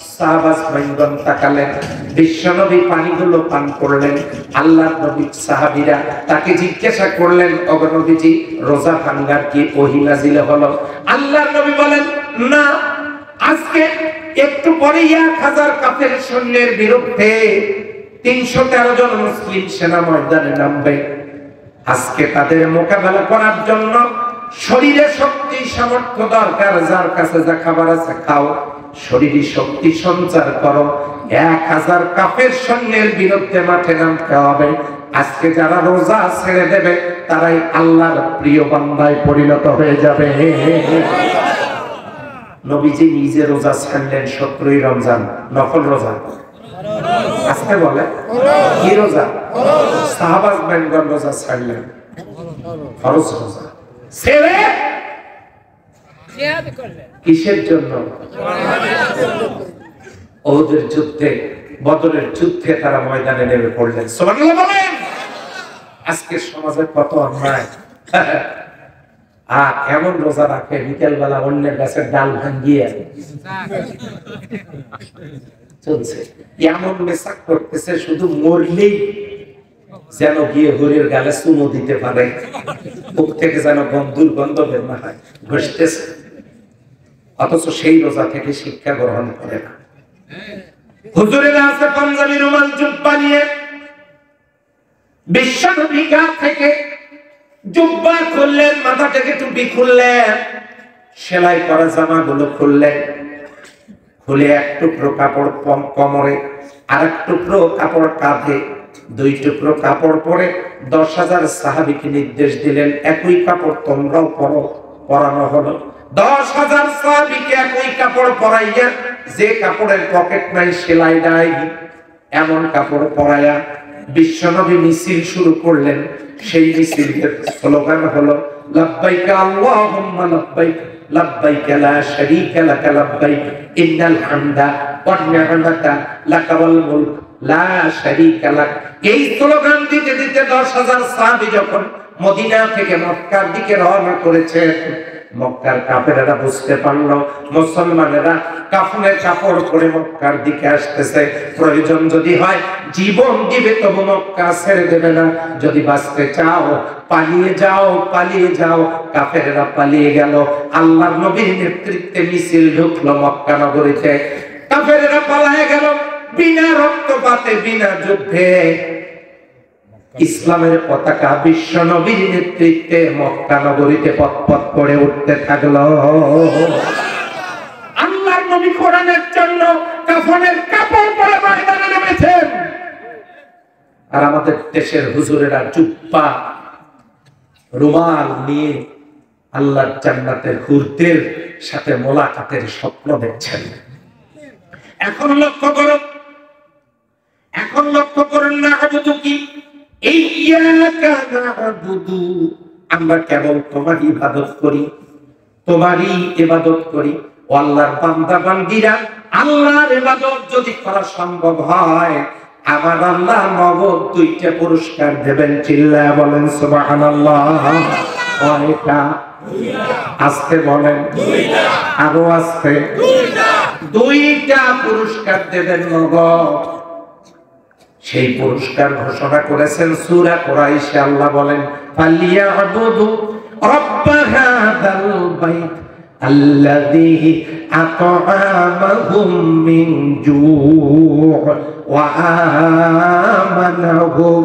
সাহাবাস বাইনগণ তাকালেন, বিশ্বনবী পানিগুলো পান করলেন। আল্লাহর নবী সাহাবীরা তাকে জিজ্ঞাসা করলেন, ওগো নবীজি, রোজা ভাঙ্গার কি ওহী নাযিল হলো? আল্লাহর নবী বলেন, না, আজকে একটু পরে 1000 কাফের সৈন্যের বিরুদ্ধে 313 জন মুসলিম সেনা ময়দানে নামবে। আজকে তাদের মোকাবেলা করার জন্য শরীরে শক্তি সামর্থ্য দরকার। যার কাছে যা খাবার আছে খাও, শরীরে শক্তি সঞ্চার করো। 1000 কাফের সৈন্যের বিরুদ্ধে মাঠে নামতে হবে। আজকে যারা রোজা ছেড়ে দেবে তারাই আল্লাহর প্রিয় বান্দায় পরিণত হয়ে যাবে। নবীজি নিজে রোজা ছাড়লেন 17ই রমজান, নফল রোজা। আজকে বলে কি রোজা? সাহাবাজ বেনগণ রোজা ছাড়লেন, ফরজ রোজা ছেড়ে কিসের জন্য? ওদের যুদ্ধে, বদরের যুদ্ধে তারা ময়দানে নেমে পড়লেন। সুবহানাল্লাহ বলেন। আজকে সমাজে কত অন্যায়। আর এমন রোজা রাখে বিকেল বেলা অন্যের গাছের ডাল ভাঙ্গিয়ে চলছে, এমন মেসাক করতেছে শুধু মরলেই যেন গিয়ে হরির গালে চুমো দিতে পারে, বুক থেকে যেন দুর্গন্ধ বের না হয়, ঘষতেছে। অথচ সেই রোজা থেকে শিক্ষা গ্রহণ করে না। হুজুরেরা আছে পাঞ্জাবি রুমাল জুব্বা নিয়ে, বিশ্বনবী গা থেকে জুব্বা খুললেন, মাথা থেকে টুপি খুললেন, সেলাই করা জামাগুলো খুললেন, খুলে এক টুকরো কাপড় কোমরে, আর এক টুকরো কাপড় কাঁধে, 2 টুকরো কাপড় পরে 10,000 সাহাবীকে নির্দেশ দিলেন, একই কাপড় তোমরাও পরো। পরানো হলো 10,000 সাহাবীকে একই কাপড় পরাইয়া, যে কাপড়ের পকেট নাই, সেলাই নাই, এমন কাপড় পরাইয়া বিশ্বনবী মিছিল শুরু করলেন। সেই মিছিলের স্লোগান হলো লাব্বাইকা আল্লাহুম্মা লাব্বাইক, লাব্বাইকা লা শারীকা লাকা লাব্বাইক, ইন্নাল হামদা ওয়ান নি'মাতা লাকা ওয়াল মুলক লা শারীকা লাক। এই স্লোগান দিতে দিতে 10,000 সাহাবী যখন মদিনা থেকে মক্কার দিকে রওনা করেছে, মক্কার কাফেরেরা বুঝতে পারলো মুসলমানেরা কাফনের কাপড় পরে মক্কার দিকে আসতেছে, প্রয়োজন যদি হয় জীবন দিবে তবু মক্কা ছেড়ে দেবে না। যদি বাঁচতে চাও পালিয়ে যাও, পালিয়ে যাও। কাফেরেরা পালিয়ে গেল। আল্লাহর নবীর নেতৃত্বে মিছিল ঢুকলো মক্কা নগরীতে। কাফেরেরা পালিয়ে গেল বিনা রক্তপাতে, বিনা যুদ্ধে। ইসলামের পতাকা বিশ্ব নবীর নেতৃত্বে মক্কা নগরীতে পথ করে উঠতে থাকলো। আল্লাহর নবী কোরআনের জন্য কাফনের কাপড় পরে ময়দানে নেমেছেন। আর আমাদের দেশের হুজুরেরা জুব্বা রুমাল নিয়ে আল্লাহর জান্নাতের হুরদের সাথে মোলাকাতের স্বপ্ন দেখছেন। এখন লক্ষ্য করুন, এখন লক্ষ্য করুন না আবুদু কি, ইয়্যাকা না'বুদু, আমরা কেবল তোমার ইবাদত করি, তোমারই ইবাদত করি। ও আল্লাহর বান্দা বান্দীরা, আল্লাহর ইবাদত যদি করা সম্ভব হয়, আমার আল্লাহ নগদ 2টা পুরস্কার দেবেন। চিল্লায়া বলেন সুবহানাল্লাহ। কয়টা? আস্তে বলেন, আরো আস্তে। 2টা পুরস্কার দেবেন নগদ। সেই পুরস্কার ঘোষণা করেছেন সূরা কুরাইশে। আল্লাহ বলেন, ফালিয়াবুদু রাব্ব হাযাল বাইত আল্লাযী আত'আমাহুম মিন জু' ওয়া আমানাহুম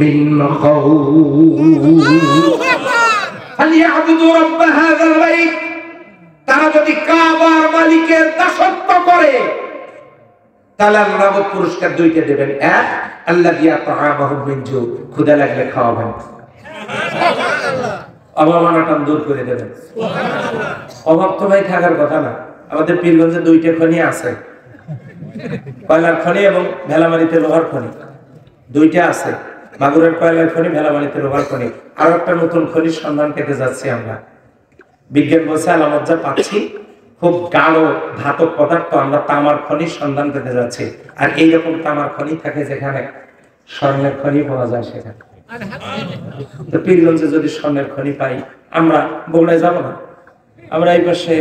মিন খাউফ। ফালিয়াবুদু রাব্ব হাযাল বাইত, তারা যদি কাবার মালিকের দাসত্ব করে তাহলে আল্লাহ পুরস্কার 2টা দেবেন। এক, আল্লাযী আত'আমাহুম মিন জু', ক্ষুধা লাগলে খাওয়াবেন, অভাব-অনটন দূর করে দেবেন। অভাব তো ভাই থাকার কথা না। আমাদের পীরগঞ্জে 2টা খনি আছে, কয়লার খনি এবং ভেলামারিতে লোহার খনি। 2টা আছে, মাগুরের কয়লার খনি, ভেলামারিতে লোহার খনি। আর একটা নতুন খনির সন্ধান পেতে যাচ্ছি আমরা। বিজ্ঞান বলছে আলামত যা পাচ্ছি, খুব গাঢ় ধাতব পদার্থ, আমরা তামার খনির সন্ধান পেতে যাচ্ছি। আর এইরকম তামার খনি থাকে যেখানে স্বর্ণের খনি পাওয়া যায় সেখানে। তো পীরগঞ্জে যদি স্বর্ণের খনি পাই, আমরা বগুড়ায় যাব না? আমরা এই পাশে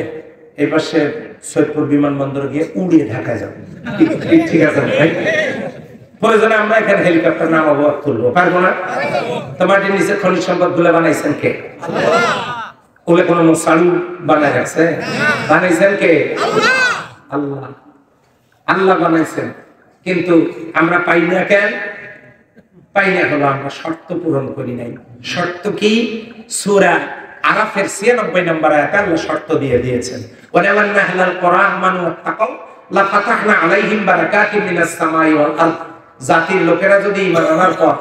এই পাশে সৈয়দপুর বিমানবন্দর গিয়ে উড়িয়ে ঢাকা যাবো। ঠিক আছে ভাই, প্রয়োজনে আমরা এখানে হেলিকপ্টার নামাবো, তুলবো, পারবো না? তো মাটির নিচে খনিজ সম্পদ গুলো বানাইছেন কে? ওগুলো কোনো মশালু বানায় রাখছে? বানাইছেন কে? আল্লাহ। আল্লাহ বানাইছেন, কিন্তু আমরা পাই না কেন? পাই না হলো আমরা শর্ত পূরণ করি নাই। শর্ত কি? সূরা আরাফের 96 নম্বর আয়াতে আল্লাহ শর্ত দিয়ে দিয়েছেন, ওয়ালাউ আন্না আহলাল কুরআ আমানু ওয়াত্তাকাউ লাফাতাহনা আলাইহিম বারাকাতিম মিনাস সামাই ওয়াল আরদ। জাতির লোকেরা যদি ঈমান আনার পর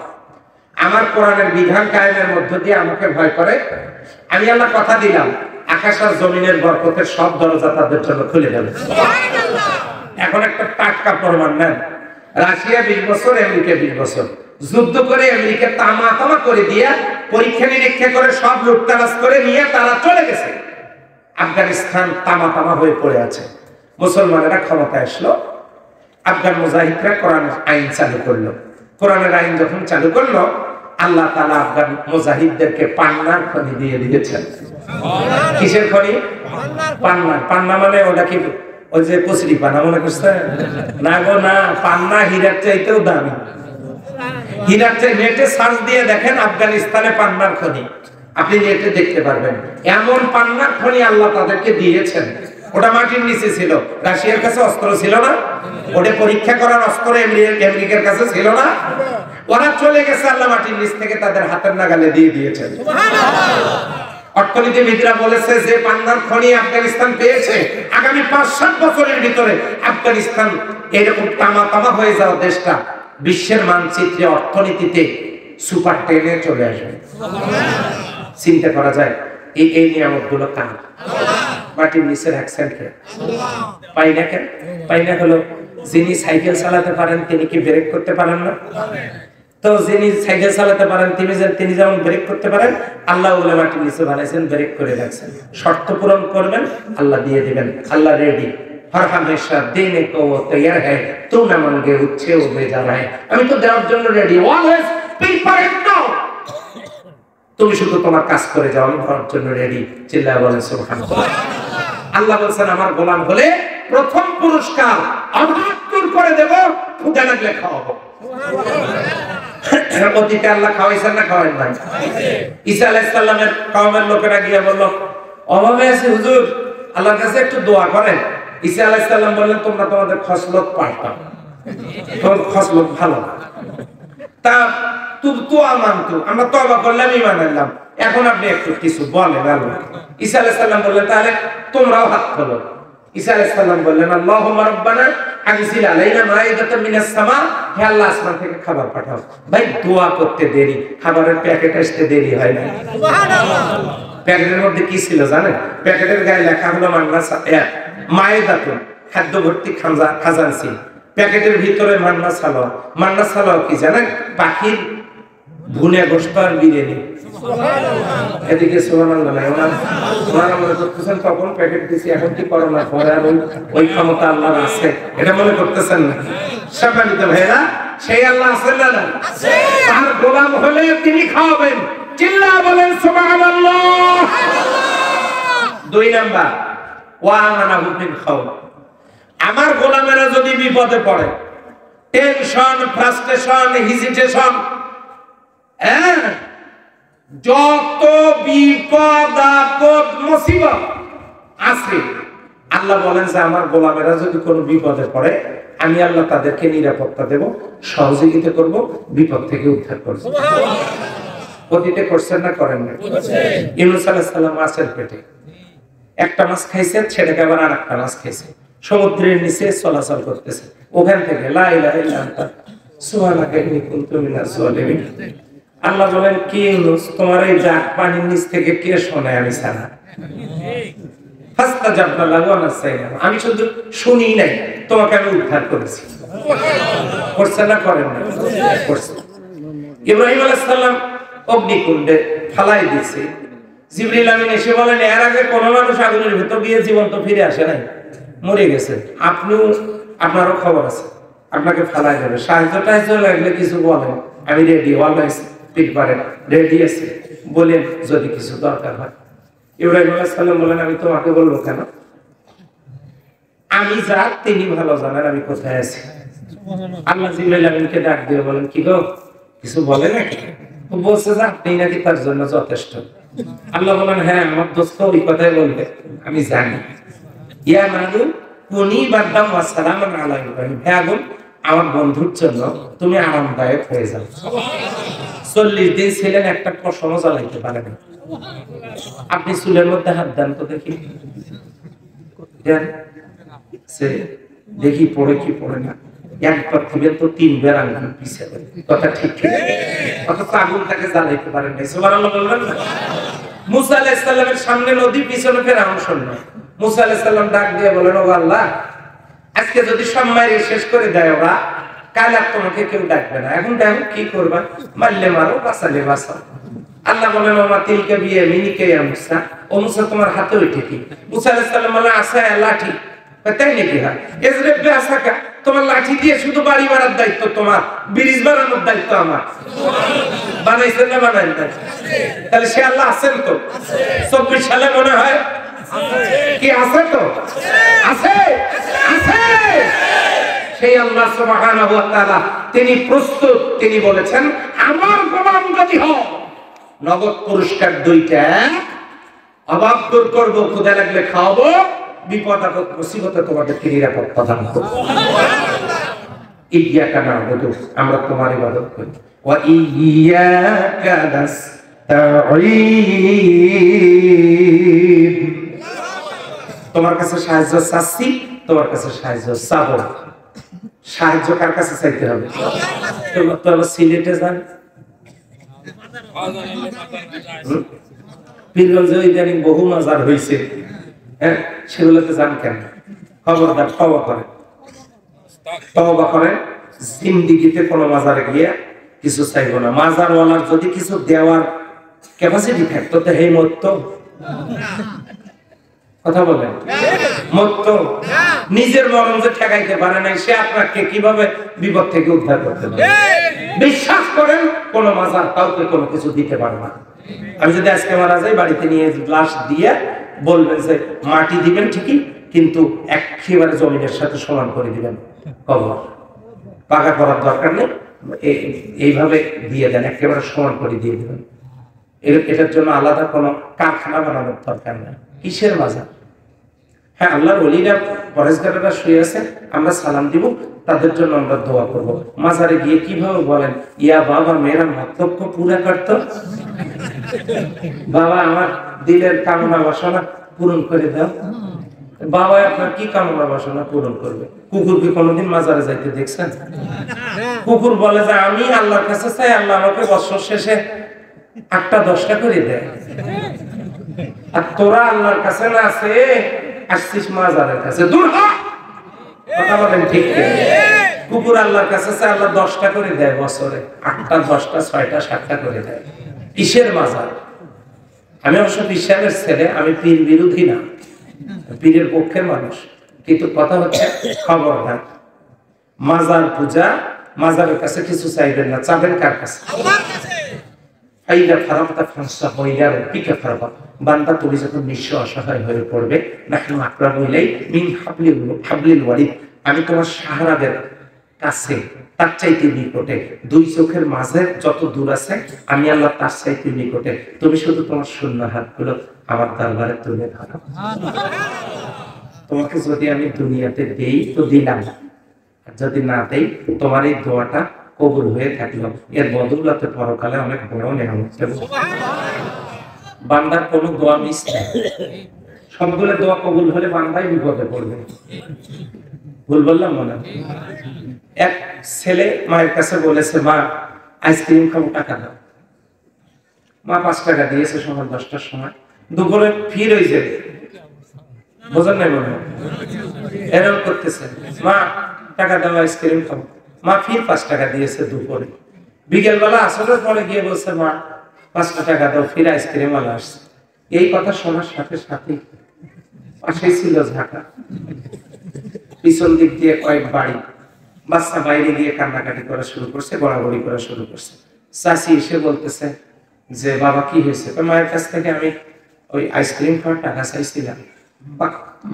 আমার কোরআনের বিধান কায়েমের মধ্য দিয়ে আমাকে ভয় করে, আমি আল্লাহ কথা দিলাম আকাশ আর জমিনের বরকতের সব দরজা তাদের জন্য খুলে দেব। সুবহানাল্লাহ। এখন একটা টাটকা প্রমাণ নেন। রাশিয়া 20 বছর, আমেরিকা 20 বছর যুদ্ধ করে আমেরিকা তামা করে দিয়া পরীক্ষা নিরীক্ষা করে সব লুটতরাজ করে নিয়ে তারা চলে গেছে। আফগানিস্তান তামা হয়ে পড়ে আছে। মুসলমানেরা ক্ষমতায় আসলো, আফগান মুজাহিদরা কোরআনের আইন চালু করলো। কোরআনের আইন যখন চালু করলো, আল্লাহ তাআলা আফগান মুজাহিদদেরকে পান্নার খনি দিয়ে দিয়েছেন। কিসের খনি? পান্না মানে ওটা কি ওই যে কচুরি পানা মনে করছেন? না গো না, পান্না হীরার চাইতেও দামি। হীরার চাই নেটে সার্চ দিয়ে দেখেন আফগানিস্তানে পান্নার খনি, আপনি নেটে দেখতে পারবেন। এমন পান্নার খনি আল্লাহ তাদেরকে দিয়েছেন। ওটা মাটির নিচে ছিল, রাশিয়ার কাছে অস্ত্র ছিল না, ওটা পরীক্ষা করার অস্ত্র আমেরিকার কাছে ছিল না। ওরা চলে গেছে, আল্লাহ মাটির নিচ থেকে তাদের হাতের নাগালে দিয়ে দিয়েছেন। অর্থনীতিবিদরা বলেছে যে পান্নার খনি আফগানিস্তান পেয়েছে, আগামী 5-7 বছরের ভিতরে আফগানিস্তান এরকম তামা হয়ে যাওয়া দেশটা বিশ্বের মানচিত্রে অর্থনীতিতে সুপার 10-এ চলে আসবে। চিন্তা করা যায় এই নিয়ামত গুলো কার? মাটির নিচে রাখছেন কে? পাই না কেন? পাই না হলো যিনি সাইকেল চালাতে পারেন তিনি কি ব্রেক করতে পারেন না? তো যিনি সাইকেল চালাতে পারেন তিনি যেমন ব্রেক করতে পারেন, আল্লাহ ওগুলো মাটির নিচে বানাইছেন, ব্রেক করে রাখছেন। শর্ত পূরণ করবেন, আল্লাহ দিয়ে দিবেন। আল্লাহ রেডি। হর হামেশা দেনে কো তৈয়ার है, तू ना मांगे उच्छे वो बेजारा है। আমি তো দেওয়ার জন্য রেডি, অলওয়েজ প্রিপেয়ার্ড নাও। তুমি শুধু তোমার কাজ করে যাও, আমি দেওয়ার জন্য রেডি। চিল্লায়া বলেন সুবহানাল্লাহ। আল্লাহ বলেন আমার গোলাম হলে প্রথম পুরস্কার অভাব দূর করে দেব, ক্ষুধা লাগলে খাওয়াবো। অতীতে আল্লাহ খাওয়াইছেন না খাওয়াইন নাই? ঈসা আলাইহিস সালামের কওমের লোকেরা গিয়ে বলল অভাবে আছে হুজুর, আল্লাহর কাছে একটু দোয়া করেন। ঈসা আলাইহিস সালাম বললেন তোমরা তোমাদের খসলত পাল্টাও, তোমাদের খসলত ভালো না। তা আমরা তওবা করলাম, ঈমান আনলাম, এখন আপনি একটু কিছু বলেন আল্লাহ। ঈসা আলাইহিস সালাম বললেন তাহলে তোমরাও হাত তোলো। ঈসা আলাইহিস সালাম বললেন আল্লাহুম্মা রাব্বানা আনজিল আলাইনা মাইদাতাম মিনাস সামা, হে আল্লাহ আসমান থেকে খাবার পাঠাও। ভাই দোয়া করতে দেরি, খাবারের প্যাকেট আসতে দেরি হয় না। সুবহানাল্লাহ। প্যাকেটের মধ্যে কি ছিল জানেন? প্যাকেটের গায়ে লেখা হলো মাইদাতুন, খাদ্য ভর্তি খাজানছি। প্যাকেটের ভিতরে মান্না সালোয়া কি জানেন? পাখির ভুনে গোশত আর বিরিয়ানি। এদিকে সুবহানাল্লাহ নাই, ওনারা মনে করতেছেন তখন প্যাকেট দিছি, এখন কি করোনা পরে আর ওই ক্ষমতা আল্লাহর আছে এটা মনে করতেছেন না। সম্মানিত ভাইরা, সেই আল্লাহ আছেন না? আছে। তার গোলাম হলে তিনি খাওয়াবেন। চিল্লা বলেন সুবহানাল্লাহ। 2 নাম্বার ওয়া আমানাহু বিল খাওফ। আমার গোলামেরা যদি বিপদে পড়ে, টেনশন, ফ্রাস্ট্রেশন, হেজিটেশন, যত বিপদ আপদ মুসিবত আছে, আল্লাহ বলেন যে আমার গোলামেরা যদি কোনো বিপদে পড়ে, আমি আল্লাহ তাদেরকে নিরাপত্তা দেব, সহযোগিতা করব, বিপদ থেকে উদ্ধার করব। অতীতে করছেন না করেন না? ইউনূস আলাইহিস সালাম মাছের পেটে একটা মাছ খাইছেন, ছেড়ে আবার আরেকটা মাছ খাইছে, সমুদ্রের নিচে চলাচল করতেছে, ওখান থেকে লা ইলাহা ইল্লা আনতা সুবহানাকা ইন্নী কুনতু মিনাজ জালিমিন। আল্লাহ বলেন কি ইউনূস, তোমার এই ডাক পানির নিচ থেকে কে শোনে? আমি ছাড়া। ফাস্তাজাবনা লাহু ওয়া নাসাইনা, আমি শুধু শুনি নাই, তোমাকে আমি উদ্ধার করেছি। করছেন না করেন না? করছেন। ইব্রাহিম আলাইহিস সালাম অগ্নিকুণ্ডে ফালাই দিয়েছে, জিবরিল আমিন এসে বলেন এর আগে কোন মানুষ আগুনের ভিতর গিয়ে জীবন্ত ফিরে আসে নাই, মরে গেছে। আপনারও খবর আছে, আপনাকে ফালাই দেবে। সাহায্য লাগলে কিছু বলেন, আমি রেডি, অলওয়েজ প্রিপেয়ার্ড, রেডি আছি, বলেন যদি কিছু দরকার হয়। ইব্রাহিম আলাইহিস সালাম বলেন আমি তোমাকে বলবো কেন, আমি যা তিনি ভালো জানেন আমি কোথায় আছি। আল্লাহ জিবরাইল আমিনকে ডাক দিয়ে বলেন, কি গো কিছু বলে নাকি? বলছে যে আপনি নাকি তার জন্য যথেষ্ট। আল্লাহ বলেন, হ্যাঁ আমার দোস্ত ওই কথাই বলবে, আমি জানি। ইয়া নারু কুনি বারদাম ওয়া সালামান আলা ইব্রাহিম, হে আগুন আমার বন্ধুর জন্য তুমি আরামদায়ক হয়ে যাও। 40 দিন ছিলেন, একটা পশমও জ্বালাইতে পারেন। আপনি চুলের মধ্যে হাত দেন তো দেখি, দেন সে দেখি পড়ে কি পড়ে না। একবার থেকে তো 3 বার আঙ্গুল পিছে দেন, কথা ঠিক ঠিক। অথচ আগুনটাকে জ্বালাইতে পারেন না। সুবহানাল্লাহ বলবেন না? মুসা আলাইহিস সালামের সামনে নদী, পিছনে ফেরাউন সৈন্য। মুসা আলাইহিস সালাম ডাক দিয়ে বলেন, ও আল্লাহ আজকে যদি সব মাইরে শেষ করে দেয় ওরা, কাল আর তোমাকে কেউ ডাকবে না। এখন দেখো কি করবা, মারলে মারো, বাঁচালে বাঁচাও। আল্লাহ বলেন, ওমা তিলকা বিয়ামিনিকা ইয়া মুসা, ও মুসা তোমার হাতে ওইটা কি? মুসা আলাইহিস সালাম বলেন, আসা লাঠি। তাই নাকি? হ্যাঁ, এজরেবে আসাকা, তোমার লাঠি দিয়ে শুধু বাড়ি মারার দায়িত্ব তোমার, ব্রিজ বানানোর দায়িত্ব আমার। বানাইছেন না বানাইন না? তাহলে সে আল্লাহ আছেন তো? 24 সালে মনে হয় কি আছে তো? আছে আছে। সেই আল্লাহ সুবহানাহু ওয়া তাআলা তিনি প্রস্তুত। তিনি বলেছেন, আমার গোলাম যদি হও নগদ পুরস্কার 2টা, অভাব দূর করবো, ক্ষুধা লাগলে খাওয়াবো, বিপদ আপদ মুসিবতে তোমাদেরকে নিরাপত্তা দান করবো। ইয়্যাকা না'বুদু, আমরা তোমার ইবাদত করি, ওয়া ইয়্যাকা নাস্তাঈন, তোমার কাছে সাহায্য চাচ্ছি, তোমার কাছে সাহায্য চাবো। সাহায্য কার কাছে চাইতে হবে? তো সিলেটে যান, পীরগঞ্জে ইদানিং বহু মাজার হয়েছে, হ্যাঁ সেগুলোতে যান কেন? খবরদার তওবা করেন, তওবা করেন। জিন্দেগিতে কোনো মাজারে গিয়ে কিছু চাইবো না। মাজারওয়ালার যদি কিছু দেওয়ার ক্যাপাসিটি থাকতো তো হে মত, কথা বলেন, মত নিজের মরণ যে ঠেকাইতে পারে নাই, সে আপনাকে কিভাবে বিপদ থেকে উদ্ধার করতে পারে? বিশ্বাস করেন, কোন মাজার কাউকে কোনো কিছু দিতে পারে না। আমি যদি আজকে মারা যাই, বাড়িতে নিয়ে লাশ দিয়ে বলবেন যে মাটি দিবেন ঠিকই, কিন্তু একেবারে জমিনের সাথে সমান করে দিবেন, কবর পাকা করার দরকার নেই, এইভাবে দিয়ে দেন, একেবারে সমান করে দিয়ে দিবেন। এটার জন্য আলাদা কোনো কারখানা বানানোর দরকার নেই। কিসের মাজার? হ্যাঁ, আল্লাহর ওলিরা পরেশগারেরা শুয়ে আছে, আমরা সালাম দিব, তাদের জন্য আমরা দোয়া করব। মাজারে গিয়ে কিভাবে বলেন, ইয়া বাবা মেরা মতলব কো পুরা করতো, বাবা আমার দিলের কামনা বাসনা পূরণ করে দাও। বাবা আপনার কি কামনা বাসনা পূরণ করবে? কুকুরকে কোনোদিন মাজারে যাইতে দেখছেন? কুকুর বলে যে আমি আল্লাহর কাছে চাই, আল্লাহ আমাকে বছর শেষে 8টা 10টা করে দেয়। আর তোরা আল্লাহর কাছে না আছে, আসছিস মাজারের কাছে, দূর হ। কথা বলেন ঠিক কি? কুকুর আল্লাহর কাছে চাই, আল্লাহ 10টা করে দেয় বছরে, 8টা 10টা 6টা 7টা করে দেয়। কিসের মাজার? আমি অবশ্য বিশ্বাসের ছেলে, আমি পীর বিরোধী না, পীরের পক্ষের মানুষ, কিন্তু কথা হচ্ছে খবরদার মাজার পূজা, মাজারের কাছে কিছু চাইবেন না, চাবেন কার কাছে? আল্লাহর কাছে। আইদা ফারাগতা ফানসাহ ইলা রাব্বিকা ফারগাব, বান্দা তুমি যখন নিঃস্ব অসহায় হয়ে পড়বে, নাহনু আকরাবু ইলাই মিন হাবলিল ওয়ারিদ, আমি তোমার সাহারাদের কাছে তার চাইতে নিকটে, 2 চোখের মাঝে যত দূর আছে আমি আল্লাহ তার চাইতে নিকটে। তুমি শুধু তোমার শূন্য হাতগুলো আমার দরবারে তুলে ধরো। তোমাকে যদি আমি দুনিয়াতে দেই তো দিলাম, আর যদি না দেই তোমার এই দোয়াটা কবুল হয়ে থাকলো, এর বদৌলতে পরকালে অনেক বড় নেয়ামত দেব। বান্দার কোনো দোয়া মিস নেই, সবগুলো দোয়া কবুল হলে বান্দাই বিপদে পড়বে। ভুল বললাম মনে? এক ছেলে মায়ের কাছে বলেছে, মা আইসক্রিম খাবো, টাকা দাও। মা 5 টাকা দিয়েছে সকাল 10টার সময়। দুপুরে ফির হয়েছে, বোঝেন নাই মনে হয়, এরকম করতেছে, মা টাকা দাও আইসক্রিম খাবো। মা ফির 5 টাকা দিয়েছে দুপুরে। বিকেলবেলা আসরের পরে গিয়ে বলছে, মা 5টা টাকা দাও, ফির আইসক্রিম আলা আসছে। এই কথা শোনার সাথে সাথে পাশেই ছিল ঝাঁকা, পিছন দিক দিয়ে কয়েক বাড়ি, বাচ্চা বাইরে গিয়ে কান্নাকাটি করা শুরু করছে, গড়াগড়ি করা শুরু করছে। চাচি এসে বলতেছে যে বাবা কি হয়েছে? মায়ের কাছ থেকে আমি ওই আইসক্রিম খাওয়ার টাকা চাইছিলাম,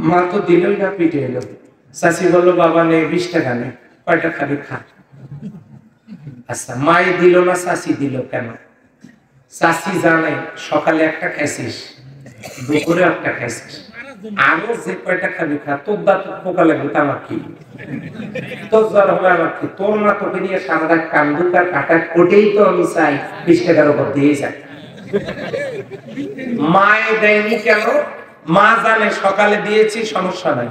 মা তো দিলই না, পিটে এলো। চাচি বললো বাবা নে 20 টাকা নে, কয়টা খাবি খা। আচ্ছা, মাই দিল না চাচি দিল কেন? চাচি জানে সকালে একটা খাইছিস, দুপুরে একটা খাইছিস, আরো যে কয়টা খাবি খা, তোর দাঁত পোকা লাগবে তো আমার কি, তোর জ্বর হবে আমার কি, তোর মা তোকে নিয়ে সারা রাত কান্দুক আর কাটাক, ওটাই তো আমি চাই 20 টাকার উপর দিয়ে যায়। মায়ে দেয়নি কেন? মা জানে সকালে দিয়েছি সমস্যা নাই,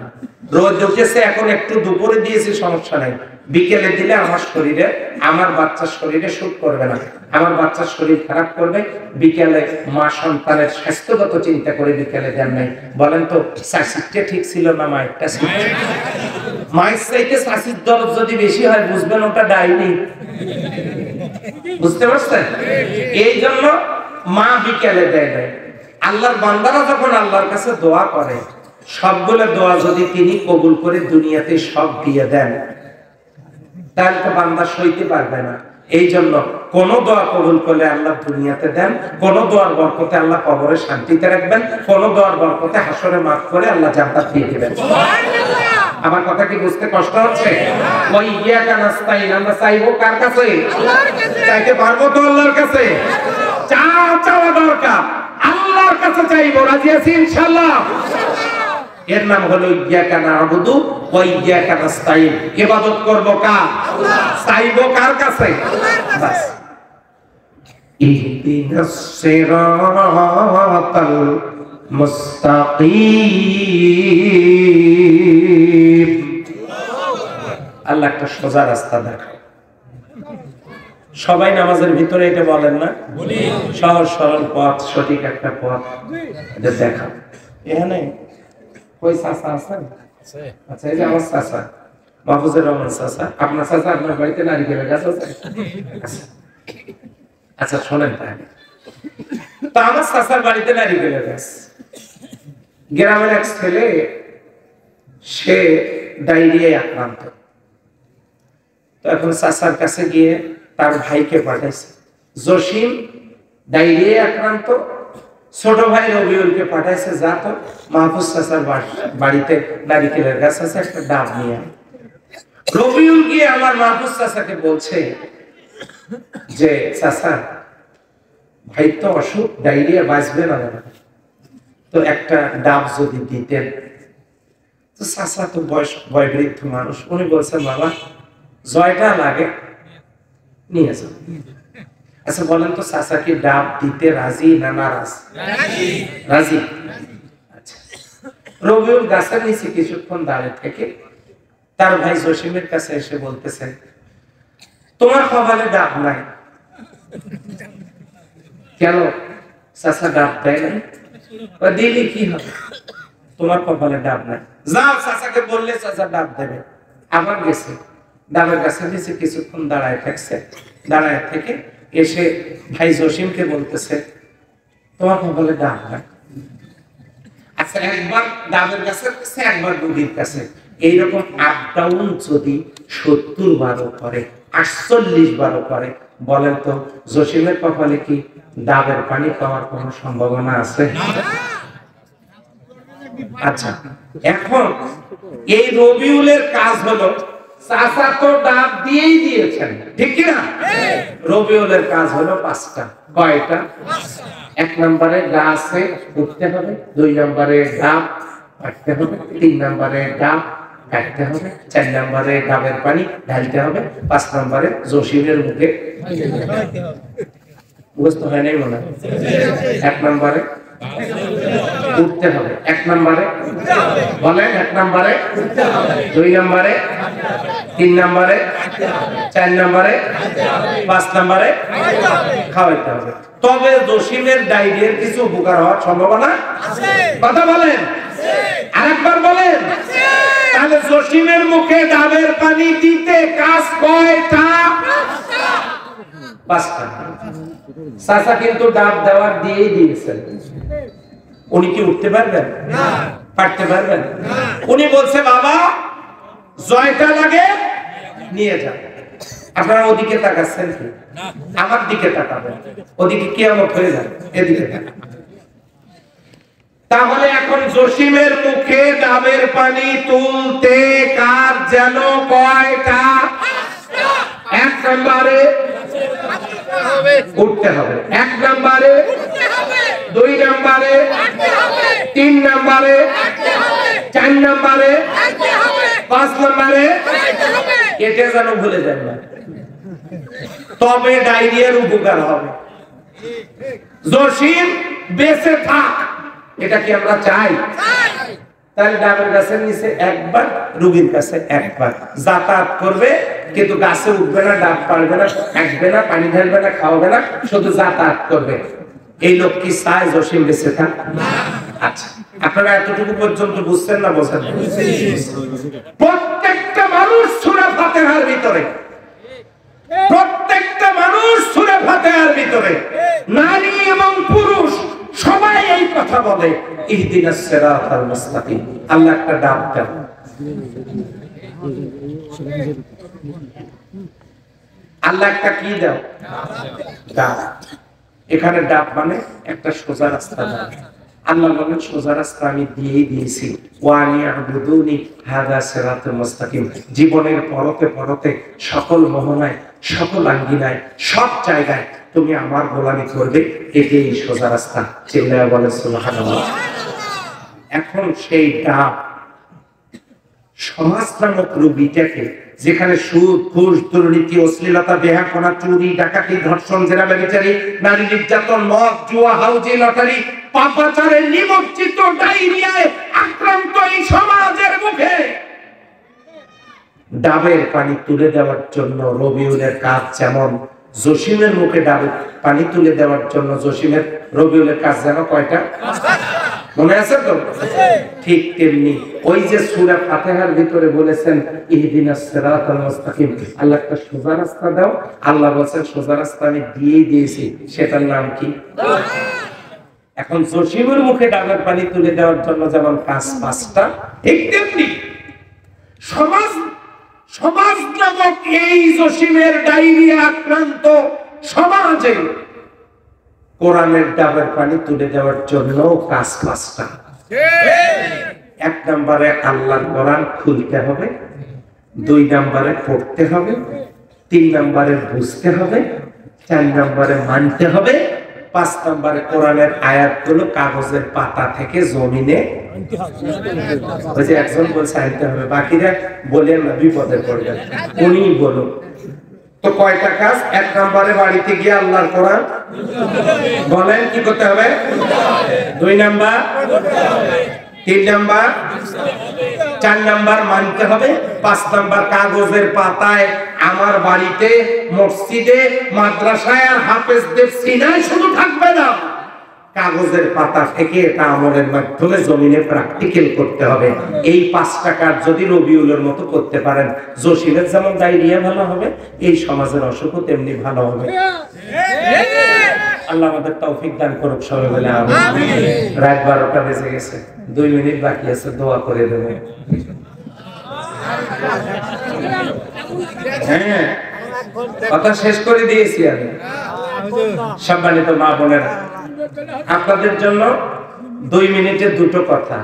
রোজ উঠেছে এখন একটু দুপুরে দিয়েছি সমস্যা নাই, বিকেলে দিলে আমার শরীরে, আমার বাচ্চার শরীরে শুট করবে না, আমার বাচ্চার শরীর খারাপ করবে। বিকেলে মা সন্তানের স্বাস্থ্যগত চিন্তা করে বিকেলে দেন নাই। বলেন তো শাসিকটা ঠিক ছিল না মায়েরটা? মায়ের চাইতে শাসির দরদ যদি বেশি হয় বুঝবেন ওটা ডাইনি। বুঝতে পারছেন? এই জন্য মা বিকেলে দেয় নাই। আল্লাহর বান্দারা যখন আল্লাহর কাছে দোয়া করে, সবগুলো দোয়া যদি তিনি কবুল করে দুনিয়াতে সব দিয়ে দেন, তাহলে তো বান্দা সইতে পারবে না। এই জন্য কোন দোয়া কবুল করলে আল্লাহ দুনিয়াতে দেন, কোন দোয়ার বরকতে আল্লাহ কবরে শান্তিতে রাখবেন, কোন দোয়ার বরকতে হাসরে মাফ করে আল্লাহ জান্নাত দিয়ে দিবেন। আমার কথা কি বুঝতে কষ্ট হচ্ছে? ওই ইয়াকা নাস্তাইন, আমরা চাইবো কার কাছে? আল্লাহর কাছে। চাইতে পারবো তো আল্লাহর কাছে? চাওয়া দরকার, আল্লাহর কাছে চাইবো। রাজি আছি ইনশাআল্লাহ? এর নাম হলো ইয়াকা না'বুদু ওয়া ইয়াকা নাস্তাইন। ইবাদত করব কার? আল্লাহ। চাইবো কার কাছে? আল্লাহর কাছে। ইহদিনাস সিরাতাল মুস্তাকিম। আল্লাহ একটা সোজা রাস্তা দেখাও। সবাই নামাজের ভিতরে এটা বলেন না? বলি। সহজ সরল পথ, সঠিক একটা পথ এটা দেখাও। এখানে কই চাচা আছেন? আচ্ছা, এই যে আমার চাচা মাহফুজুর রহমান চাচা। আপনার চাচা আপনার বাড়িতে নারিকেলের গাছ আছে? আচ্ছা শোনেন, তাহলে তো আমার চাচার বাড়িতে নারিকেলের গাছ। গ্রামের এক ছেলে, সে ডায়রিয়ায় আক্রান্ত। তো এখন চাচার কাছে গিয়ে তার ভাইকে পাঠাইছে। জসিম ডায়রিয়ায় আক্রান্ত, ছোট ভাই রবিউলকে পাঠাইছে, যা তো মাহফুজ চাচার বাড়িতে নারিকেলের গাছ আছে, একটা ডাব নিয়ে আয়। রবিউল গিয়ে আমার মাহফুজ চাচাকে বলছে যে চাচা, ভাই তো অসুখ, ডায়রিয়া, বাঁচবে না, তো একটা ডাব যদি দিতেন। তো চাচা তো বয়োবৃদ্ধ মানুষ, উনি বলছেন বাবা জয়টা লাগে, নিয়ে যাও। আচ্ছা বলেন তো চাচা কি ডাব দিতে রাজি না নারাজ? রাজি। আচ্ছা, রবিউল গাছের নিচে কিছুক্ষণ দাঁড়িয়ে থেকে তার ভাই জসিমের কাছে এসে বলতেছে, তোমার কপালে ডাব নাই কেন? চাচা ডাব দেয় না? দিলে কি হবে? তোমার কপালে ডাব নাই, যাও চাচাকে বললে চাচা ডাব দেবে। আবার গেছে, ডাবের গাছের নিচে কিছুক্ষণ দাঁড়ায় থাকছে, দাঁড়ায় থেকে এসে ভাই জসিমকে বলতেছে, তোমার কপালে ডাব নাই। আচ্ছা, একবার ডাবের গাছের কাছে, একবার নদীর কাছে, এইরকম আপ ডাউন যদি 70 বারও করে, 48 বারও করে, বলেন তো জসিমের কপালে কি ডাবের পানি পাওয়ার কোন সম্ভাবনা আছে? আচ্ছা, এখন এই রবিউলের কাজ হলো, চাচা তো ডাব দিয়েই দিয়েছেন, ঠিক কি না? রবিউলের কাজ হলো 5টা। কয়টা? 1 নম্বরে গাছে উঠতে হবে, 2 নম্বরে ডাব কাটতে হবে, 3 নম্বরে ডাব কাটতে হবে, 4 নম্বরে ডাবের পানি ঢালতে হবে, 5 নম্বরে জসিমের মুখে বুঝতে হয় নাই মনে হয়। 1 নম্বরে উঠতে হবে, 1 নম্বরে বলেন, 1 নম্বরে, 2 নম্বরে, 3 নম্বরে, 4 নম্বরে, 5 নম্বরে খাওয়াইতে হবে। তবে জসিমের ডায়রিয়ার কিছু উপকার হওয়ার সম্ভাবনা আছে। কথা বলেন, আরেকবার বলেন। তাহলে জসিমের মুখে ডাবের পানি দিতে কাজ কয়টা? 5টা। চাচা কিন্তু ডাব দেওয়ার দিয়েই দিয়েছেন। উনি কি উঠতে পারবেন? না। পারতে পারবেন? না। উনি বলছে বাবা জয়টা লাগে, নিয়ে যান। আপনারা ওদিকে তাকাচ্ছেন কি? আমার দিকে তাকাবেন, ওদিকে কিয়ামত হয়ে যাবে, এদিকে তাকাবেন। তাহলে এখন জসিমের মুখে ডাবের পানি তুলতে কাজ যেন কয়টা? এক নম্বরে উঠতে হবে, এক নম্বরে, দুই নম্বরে, তিন নম্বরে, চার নম্বরে, পাঁচ নম্বরে, এটা যেন ভুলে যান না, তবে ডায়রিয়ার উপকার হবে। জসিম বেঁচে থাক, এটা কি আমরা চাই? তাহলে ডাবের গাছের নিচে একবার, রোগীর কাছে একবার যাতায়াত করবে, কিন্তু গাছে উঠবে না, ডাব পারবে না, আসবে না, পানি ঢালবে না, খাওয়াবে না, শুধু যাতায়াত করবে। এই লোক কি চায় জসিম বেঁচে থাক? আচ্ছা, আপনারা এতটুকু পর্যন্ত বুঝছেন না? বোঝেন? প্রত্যেকটা মানুষ সূরা ফাতিহার ভিতরে, প্রত্যেকটা মানুষ সূরা ফাতিহার ভিতরে, নারী এবং পুরুষ সবাই এই কথা বলে, ইহদিনাস সিরাতাল মুস্তাকিম। আল্লাহ একটা ডাব দেন। আল্লাহ একটা কি দাও? ডাব। এখানে ডাব মানে একটা সোজা রাস্তা দাও। আল্লাহ বলেন সোজা রাস্তা আমি দিয়েই দিয়েছি, ওয়ানি আবুদুনি হাদা সিরাতুল মুস্তাকিম। জীবনের পরতে পরতে, সকল মোহনায়, সকল আঙ্গিনায়, সব জায়গায় তুমি আমার গোলামি করবে, এটাই সোজা রাস্তা। চিল্লায়া বলে সুবহানাল্লাহ। এখন সেই ডাব সমাজ নামক রোগীটাকে, যেখানে সুদ, ঘুষ, দুর্নীতি, অশ্লীলতা, বেহাপনা, চুরি, ডাকাতি, ধর্ষণ, জেনা, ব্যভিচারী, নারী নির্যাতন, মদ, জুয়া, হাউজি, লটারি, পাপাচারে নিমজ্জিত, ডায়রিয়ায় আক্রান্ত এই সমাজের মুখে ডাবের পানি তুলে দেওয়ার জন্য রবিউলের কাজ যেমন, জসিমের মুখে ডাবের পানি তুলে দেওয়ার জন্য জসিমের, রবিউলের কাজ যেন কয়টা? মনে আছে তো? ঠিক তেমনি ওই যে সূরা ফাতিহার ভিতরে বলেছেন ইহদিনাস সিরাতাল মুস্তাকিম, আল্লাহ একটা সোজা রাস্তা দাও। আল্লাহ বলেন সোজা রাস্তা আমি দিয়ে দিয়েছি, সেটার নাম কি? এখন জসিমের মুখে ডাবের পানি তুলে দেওয়ার জন্য যেমন কাজ পাঁচটা, ঠিক তেমনি সমাজ নামক এই জসিমের ডায়রিয়া আক্রান্ত সমাজে কোরআনের ডাবের পানি তুলে দেওয়ার জন্য কাজ পাঁচটা। এক নম্বরে আল্লাহর কোরআন খুলতে হবে, দুই নম্বরে পড়তে হবে, তিন নম্বরে বুঝতে হবে, চার নম্বরে মানতে হবে, পাঁচ নম্বরে কোরআনের আয়াতগুলো কাগজের পাতা থেকে জমিনে, ওই যে একজন বলছে আনতে হবে, বাকিরা বলেন না, বিপদে পড়বেন, উনি বলুন। তো কয়টা কাজ? এক নম্বরে বাড়িতে গিয়ে আল্লাহর কোরআন বলেন কি করতে হবে, দুই নাম্বার, তিন নাম্বার, চার নাম্বার মানতে হবে, পাঁচ নাম্বার কাগজের পাতায়, আমার বাড়িতে, মসজিদে, মাদ্রাসায় আর হাফেজদের সিনায় শুধু থাকবে না, কাগজের পাতা থেকে এটা আমলের মাধ্যমে জমিনে প্র্যাকটিক্যাল করতে হবে। এই পাঁচটা কাজ যদি রবিউলের মতো করতে পারেন, জসিমের যেমন ডায়রিয়া ভালো হবে, এই সমাজের অসুখও তেমনি ভালো হবে। আল্লাহ আমাদের তৌফিক দান করুক, সবাই বলে আমিন। রাত 12টা বেজে গেছে, 2 মিনিট বাকি আছে, দোয়া করে দেবেন। হ্যাঁ, কথা শেষ করে দিয়েছি আমি। সম্মানিত মা বোনেরা, আপনাদের জন্য 2 মিনিটে দুটো কথা।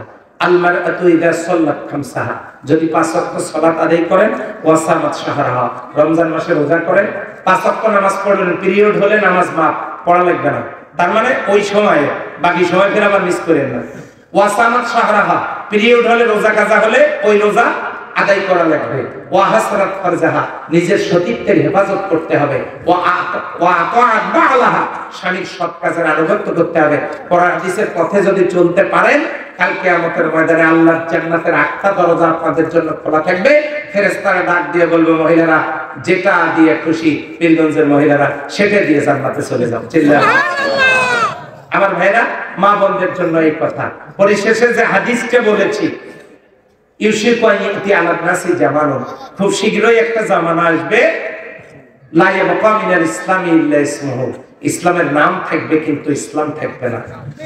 আল-মারআতু ইযা সাল্লাত খামসাহা, যদি 5 ওয়াক্ত সালাত আদায় করেন, ওয়া সামাত শাহরাহা, রমজান মাসে রোজা করেন, 5 ওয়াক্ত নামাজ পড়লেন, পিরিয়ড হলে নামাজ মাফ, পড়া লাগবে না, তার মানে ওই সময়ে, বাকি সময় ফের আবার মিস করেন না। ওয়া সামাত শাহরাহা, পিরিয়ড হলে, রোজা কাজা হলে ওই রোজা আদায় করা লাগবে। ওয়া হাসরাত ফারজাহা, নিজের সতীত্বের হেফাজত করতে হবে। ওয়া আতাআত বালাহা, স্বামীর সৎ কাজের আনুগত্য করতে হবে। কোরআন হাদিসের পথে যদি চলতে পারেন, কাল কিয়ামতের ময়দানে আল্লাহর জান্নাতের 8টা দরজা আপনাদের জন্য খোলা থাকবে। ফেরেশতারা ডাক দিয়ে বলবে, মহিলারা যেটা দিয়ে খুশি, পীরগঞ্জের মহিলারা সেটা দিয়ে জান্নাতে চলে যাও। চিল্লাল্লাহু সুবহানাল্লাহ। আমার ভাইরা, মা বোনদের জন্য এই কথা। পরিশেষে যে হাদিসটা বলেছি, খুব শীঘ্রই একটা জামানা আসবে, লা ইয়াবকা মিনাল ইসলামি ইল্লা ইসমুহু, ইসলামের নাম থাকবে কিন্তু ইসলাম থাকবে না।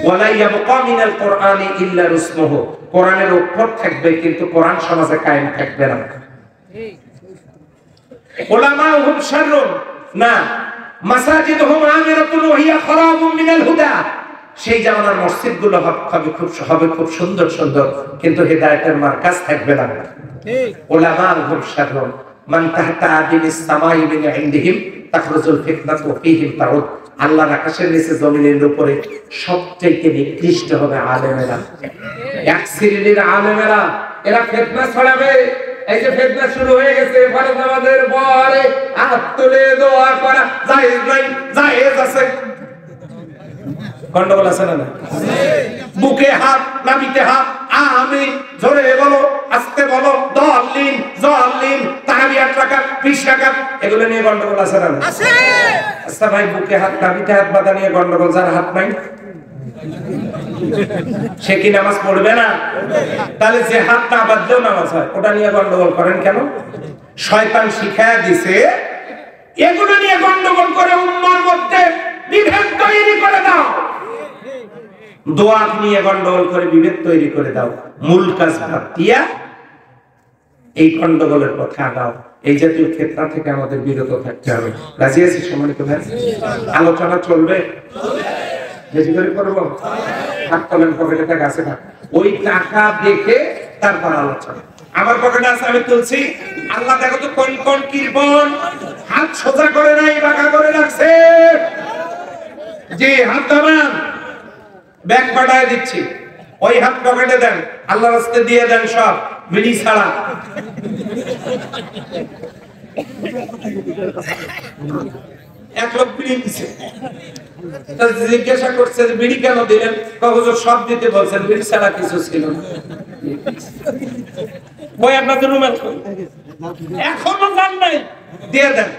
ওয়ালা ইয়াবকা মিনাল কুরআনি ইল্লা রুসমুহু, কোরআনের অক্ষর থাকবে কিন্তু কোরআন সমাজে কায়েম থাকবে না। উলামাউহুম শাররুন, না, মাসাজিদুহুম আমিরাতুন ওয়া হিয়া খারাবুম মিনাল হুদা, সেই জামানার মসজিদগুলো হবে খুব সুন্দর সুন্দর, কিন্তু হেদায়েতের মার্কাজ থাকবে না। উলামা মুরশিদুন মান তাহতা আদিনিস সামাই মিন ইনদিহিম তাখরুজুল ফিতনাতু ফীহিম তাউদ। আল্লাহর আকাশের নিচে জমিনের উপরে সবচেয়ে নিকৃষ্ট হবে আলেমেরা, এক শ্রেণীর আলেমেরা। এরা ফিতনা ছড়াবে। এই যে ফিতনা শুরু হয়ে গেছে, ফরজ নামাজের পরে হাত তুলে দোয়া করা জায়েজ নাই, জায়েজ আছে। গন্ডগোল আছে না? বুকে হাত, নাবিতে হাত, আমিন জোরে বলো, আস্তে বলো, দলিন জলিন, তাহবিয়াত রাকাত, 20 রাকাত, এগুলো নিয়ে গন্ডগোল আছে না? আছে। আচ্ছা ভাই, বুকে হাত, নাবিতে হাত বাঁধা নিয়ে গন্ডগোল, যার হাত নাই সে কি নামাজ পড়বে না? তাহলে যে হাত না বাঁধলেও নামাজ হয়, ওটা নিয়ে গন্ডগোল করেন কেন? শয়তান শিখায়া দিছে এগুলো নিয়ে গন্ডগোল করে উম্মার মধ্যে বিভেদ তৈরি করে দাও। দোয়া নিয়ে গন্ডগোল করে বিভেদ তৈরি করে দাও। মূল কাজ বাদ দিয়া এই গন্ডগোলের কথা আগাও। এই জাতীয় ক্ষেত্র থেকে আমাদের বিরত থাকতে হবে। রাজি আছি সম্মানিত ভাই? আলোচনা চলবে, বেশি করে করবো। হাত তোলেন, পকেটে টাকা আছে না? ওই টাকা দেখে তারপর আলোচনা। আমার পকেটে আছে, আমি তুলছি। আল্লাহ দেখো তো কোন কোন কৃপণ হাত সোজা করে নাই, বাঁকা করে রাখছে। জি, হাত ধরান, ব্যাগ পাঠায় দিচ্ছি। ওই হাত পকেটে দেন, আল্লাহর রাস্তায় দিয়ে দেন, সব বিড়ি ছাড়া। এক লোক বিড়ি দিচ্ছে, জিজ্ঞাসা করছে বিড়ি কেন দিলেন? হুজুর সব দিতে বলছেন, বিড়ি ছাড়া কিছু ছিল না। বই আপনাদের রুমে এখনো জান নাই, দিয়ে দেন।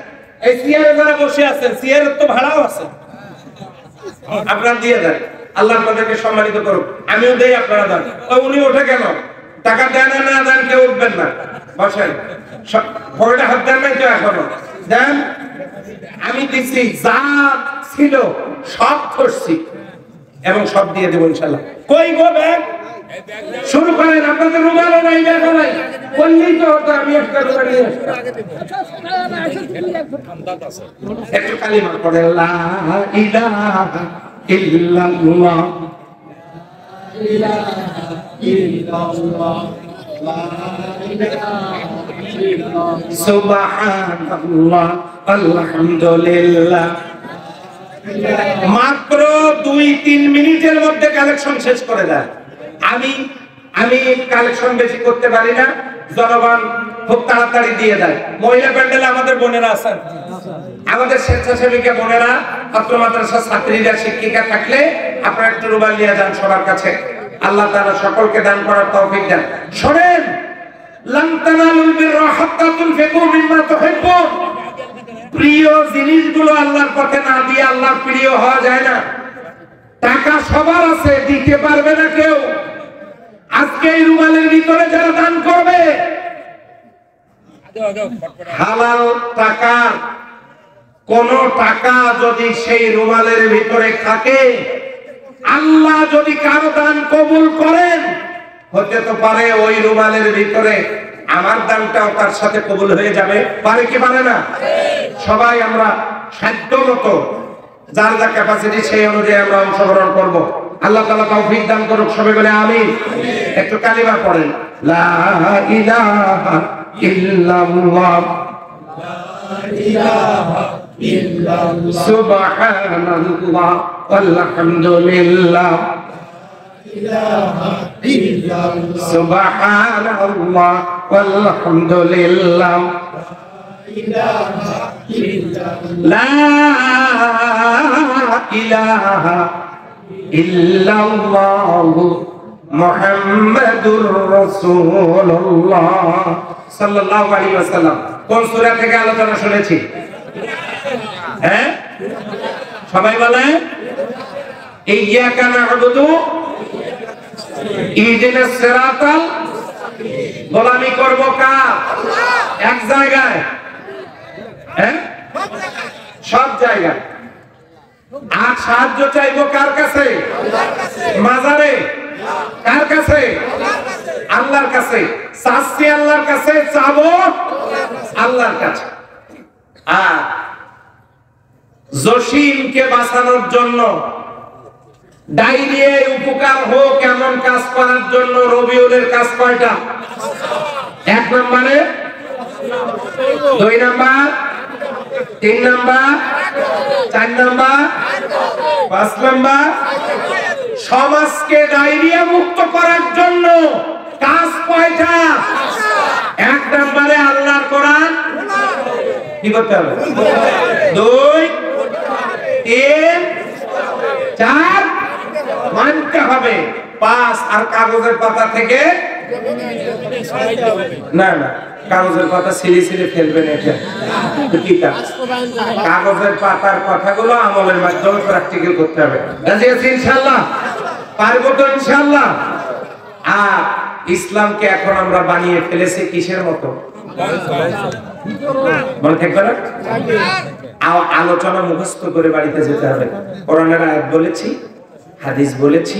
এই চেয়ারে যারা বসে আছেন, চেয়ারের তো ভাড়াও আছে, আপনারা দিয়ে দেন। আল্লাহ আপনাদেরকে সম্মানিত করুক। আমিও দেই, আপনারা দেন। উনি ওঠে কেন? টাকা দেন না দেন, কেউ উঠবেন না, বসেন। পকেটে হাত দেন নাই তো এখনো? দেন। আমি দিচ্ছি, যা ছিল সব করছি এবং সব দিয়ে দেবো ইনশাল্লাহ। কই গো ব্যাগ? শুরু করেন। আপনাদের রুমালও নাই, ব্যাগও নাই, বললেই তো হতো। আমি একটা রুমাল নিয়ে একটু কালিমা পড়ে, লা ইলাহা ইল্লাল্লাহ, ইলাহা ইল্লাল্লাহ, লা ইলাহা ইল্লাল্লাহ, সুবহানাল্লাহ, আলহামদুলিল্লাহ। মাত্র 2-3 মিনিটের মধ্যে কালেকশন শেষ করে দেয়। আমি কালেকশন বেশি করতে পারি না, জনগণ খুব তাড়াতাড়ি দিয়ে দেয়। মহিলা প্যান্ডেলে আমাদের বোনেরা আছেন, আমাদের স্বেচ্ছাসেবিকা বোনেরা, ছাত্র মাদ্রাসা ছাত্রীরা, শিক্ষিকা থাকলে আপনারা একটু রুমাল নিয়ে যান সবার কাছে। আল্লাহ তাআলা সকলকে দান করার তৌফিক দেন। শোনেন, লান তানালুল বিররা হাত্তা তুনফিকু মিম্মা তুহিব্বুন। প্রিয় জিনিসগুলো আল্লাহর পথে না দিয়ে আল্লাহর প্রিয় হওয়া যায় না। টাকা সবার আছে, দিতে পারবে না কেউ। আজকে এই রুমালের ভিতরে যারা দান করবে, হালাল টাকা, কোন টাকা যদি সেই রুমালের ভিতরে থাকে, আল্লাহ যদি কারো দান কবুল করেন, হতে তো পারে ওই রুমালের ভিতরে আমার দানটাও তার সাথে কবুল হয়ে যাবে। পারে কি পারে না? সবাই আমরা সাধ্য মতো, যার যা ক্যাপাসিটি, সেই অনুযায়ী আমরা অংশগ্রহণ করব। আল্লাহ তাআলা তৌফিক দান করুক। সবাই বলে আমিন। একটু কালিমা পড়েন, লা ইলাহা ইল্লাল্লাহ, লা ইলাহা ইল্লাল্লাহ, সুবহানাল্লাহ, আলহামদুলিল্লাহ, সুবহানাল্লাহ, আলহামদুলিল্লাহ, লা ইলাহা ইল্লাল্লাহ, মুহাম্মাদুর রাসূলুল্লাহ সাল্লাল্লাহু আলাইহি ওয়াসাল্লাম। কোন সূরা থেকে আলোচনা শুনেছি? হ্যাঁ, সবাই বলে ইয়্যাকা না'বুদু ইহদিনাস সিরাতাল। গোলামি করব কার? এক জায়গায়, হ্যাঁ, সব জায়গায়। আর সাহায্য চাইবো কার কাছে? মাজারে। কার কাছে? আল্লাহর কাছে। চাচ্ছি আল্লাহর কাছে, চাবো আল্লাহর কাছে। আর জসিমকে বাঁচানোর জন্য ডায়রিয়ায় উপকার হোক এমন কাজ করার জন্য রবিউলের কাজ কয়টা? 1 নম্বরে, 2 নম্বর, 3 নম্বর, 4 নম্বর, 5 নম্বর। সমাজকে ডায়রিয়া মুক্ত করার জন্য কাজ কয়টা? 1 নম্বরে আল্লাহর কোরআন কি করতে হবে, 2, 3, 4 মানতে হবে, 5 আর কাগজের পাতা থেকে না না কাগজের পাতা ছিঁড়ে ছিঁড়ে ফেলবেন, এটা কি কাজ? কাগজের পাতার কথাগুলো আমলের মাধ্যমে প্র্যাকটিক্যাল করতে হবে। রাজি আছি ইনশাআল্লাহ? পারবো তো ইনশাআল্লাহ? আর ইসলামকে এখন আমরা বানিয়ে ফেলেছি কিসের মতো? মনে থাকবে না? আলোচনা মুখস্থ করে বাড়িতে যেতে হবে। কোরআনের আয়াত বলেছি, হাদিস বলেছি,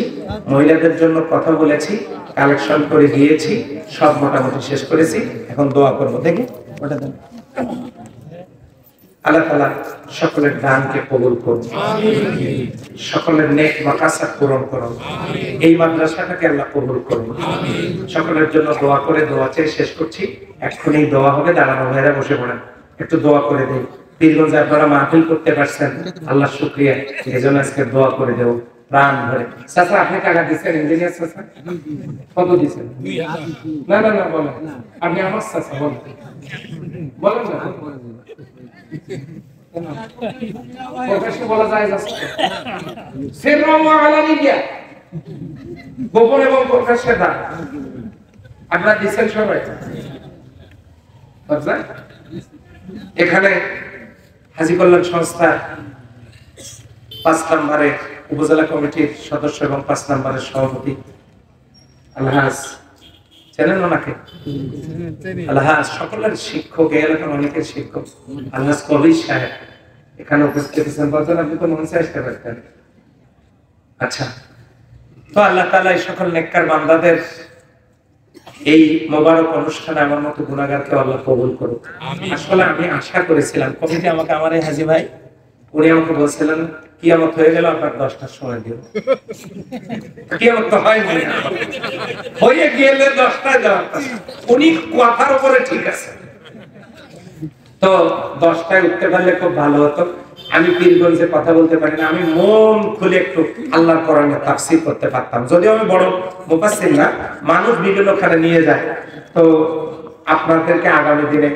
মহিলাদের জন্য কথা বলেছি, কালেকশন করে দিয়েছি, সব মোটামুটি শেষ করেছি। এখন দোয়া করবো। দেখি ওটা দেন। আল্লাহ তাআলা সকলের দানকে কবুল করুন, সকলের নেক মাকাসাদ পূরণ করুন, এই মাদ্রাসাটাকে আল্লাহ কবুল করুন। সকলের জন্য দোয়া করে দোয়া চেয়ে শেষ করছি। এক্ষুনি দোয়া হবে, দাঁড়ানো ভাইরা বসে পড়েন, একটু দোয়া করে দিই। পীরগঞ্জে আপনারা মাহফিল করতে পারছেন, আল্লাহ শুকরিয়া, এই জন্য আজকে দোয়া করে দেব প্রাণ ভরে। চাচা আপনি টাকা দিচ্ছেন? ইঞ্জিনিয়ার চাচা কত দিচ্ছেন? না না না বলেন, আপনি আমার চাচা বলেন, বলেন না বলা যায় গোপন এবং প্রকাশ্যে দান আপনারা দিচ্ছেন সবাই। এখানে হাজী কল্যাণ সংস্থা 5 নম্বরের উপজেলা কমিটির সদস্য এবং 5 নম্বরের সভাপতি আলহাজ, চেনেন ওনাকে? আলহাজ সকলের শিক্ষক, এই এলাকার অনেকের শিক্ষক আলহাজ কবির সাহেব এখানে উপস্থিত আছেন। বলতেন আপনি তো মঞ্চে আসতে পারতেন। আচ্ছা, তো আল্লাহ তাআলা এই সকল নেককার বান্দাদের এই মোবারক অনুষ্ঠানে আমার মতো গুনাহগারকে আল্লাহ কবুল করুক। আসলে আমি আশা করেছিলাম, কমিটি আমাকে, আমার এই হাজী ভাই উনি আমাকে বলছিলেন কিয়ামত হয়ে গেল আপনার 10টার সময় দিও। কিয়ামত তো হয় নাই, হয়ে গেলে 10টায় যাওয়ার কথা। উনি কথার উপরে ঠিক আছে, তো 10টায় উঠতে পারলে খুব ভালো হতো। আমি পীরগঞ্জে কথা বলতে পারি না, আমি মন খুলে একটু আল্লাহর কোরআনের তাফসীর করতে পারতাম, যদিও আমি বড় মুফাসসির না, মানুষ বিভিন্ন খানে নিয়ে যায়। তো আপনাদেরকে আগামী দিনে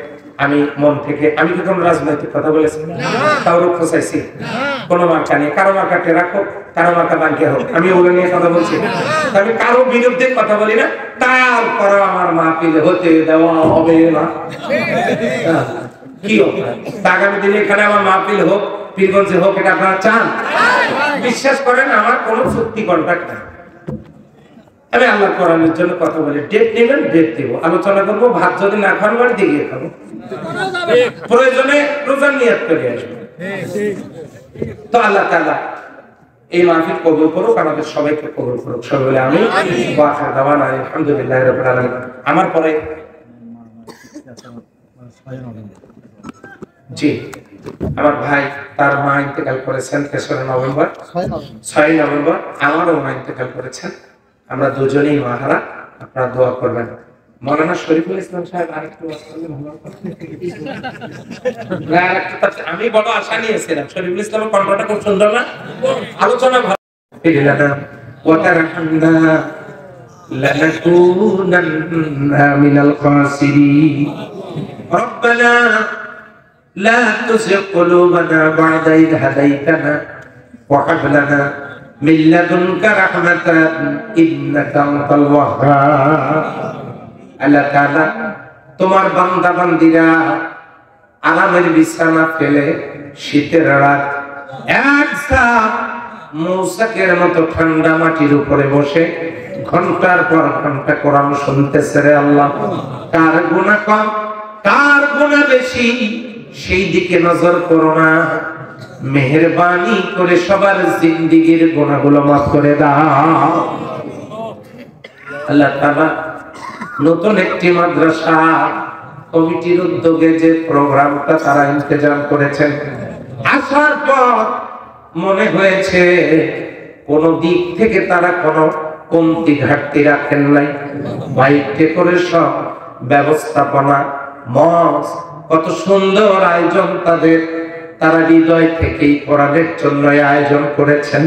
আমি মন থেকে, আমি কি কোনো রাজনৈতিক কথা বলেছি? তাও রক্ষ চাইছি কোনো মার্কা নিয়ে, কারো মার্কাতে রাখো, কারো মার্কা বাঙ্কে হোক, আমি ওগুলো নিয়ে কথা বলছি। আমি কারো বিরুদ্ধে কথা বলি না, তারপর আমার মাহফিল হতে দেওয়া হবে না। কি হোক, আগামী দিনে এখানে আমার মাহফিল হোক, পীরগঞ্জে হোক, এটা আপনারা চান? বিশ্বাস করেন আমার কোনো চুক্তি কন্ট্রাক্ট নাই। আমি আল্লাহর কোরআনের জন্য কথা বলি, ডেট নেবেন, ডেট দেব, আলোচনা করবো, ভাত যদি না খান বাড়ি দিয়ে খাবো, প্রয়োজনে রোজার নিয়ত করে আসবো। তো আল্লাহ তাআলা এই মাহফিল কবুল করুক, আমাদের সবাইকে কবুল করুক। সবাই বলে আমি আলহামদুলিল্লাহি রাব্বিল আলামিন। আমার পরে জি আমার ভাই, তার মা ইন্তেকাল করেছেন 3 নভেম্বর, 6 নভেম্বর আমারও মা ইন্তেকাল করেছেন। আমরা দুজনেই মাহারা, আপনারা দোয়া করবেন। মৌলানা শরীফুল ইসলাম সাহেব আরেকটু আমি বড় আশা নিয়েছিলাম, শরীফুল ইসলামের কণ্ঠটা খুব সুন্দর না, আলোচনা ভালো। লানাকুনান্না মিনাল খাসিরিন রব্বানা লা তুযিগ কুলুবানা বা'দা ইয হাদাইতানা ওয়া হাব লানা মিন লাদুনকা রাহমাতান ইন্নাকা আনতাল ওয়াহ্হাব। আল্লাহ তাআলা তোমার বান্দা বান্দীরা আরামের বিছানা ফেলে শীতের রাত একসা মৌসাকের মতো ঠান্ডা মাটির উপরে বসে ঘন্টার পর ঘন্টা কোরআন শুনতেছে রে আল্লাহ, কার গুনাহ কম কার গুনাহ বেশি সেই দিকে নজর করো না, মেহেরবানি করে সবার জিন্দেগীর গুনাহগুলো মাফ করে দাও। আল্লাহ তাআলা নতুন একটি মাদ্রাসা কমিটির উদ্যোগে যে প্রোগ্রামটা তারা ইন্তজাম করেছেন, আসার পর মনে হয়েছে কোন দিক থেকে তারা কোনো কমতি ঘাটতি রাখেন নাই। মাইক করে সব ব্যবস্থাপনা, মঞ্চ, কত সুন্দর আয়োজন তাদের। তারা হৃদয় থেকেই কোরআনের জন্য আয়োজন করেছেন।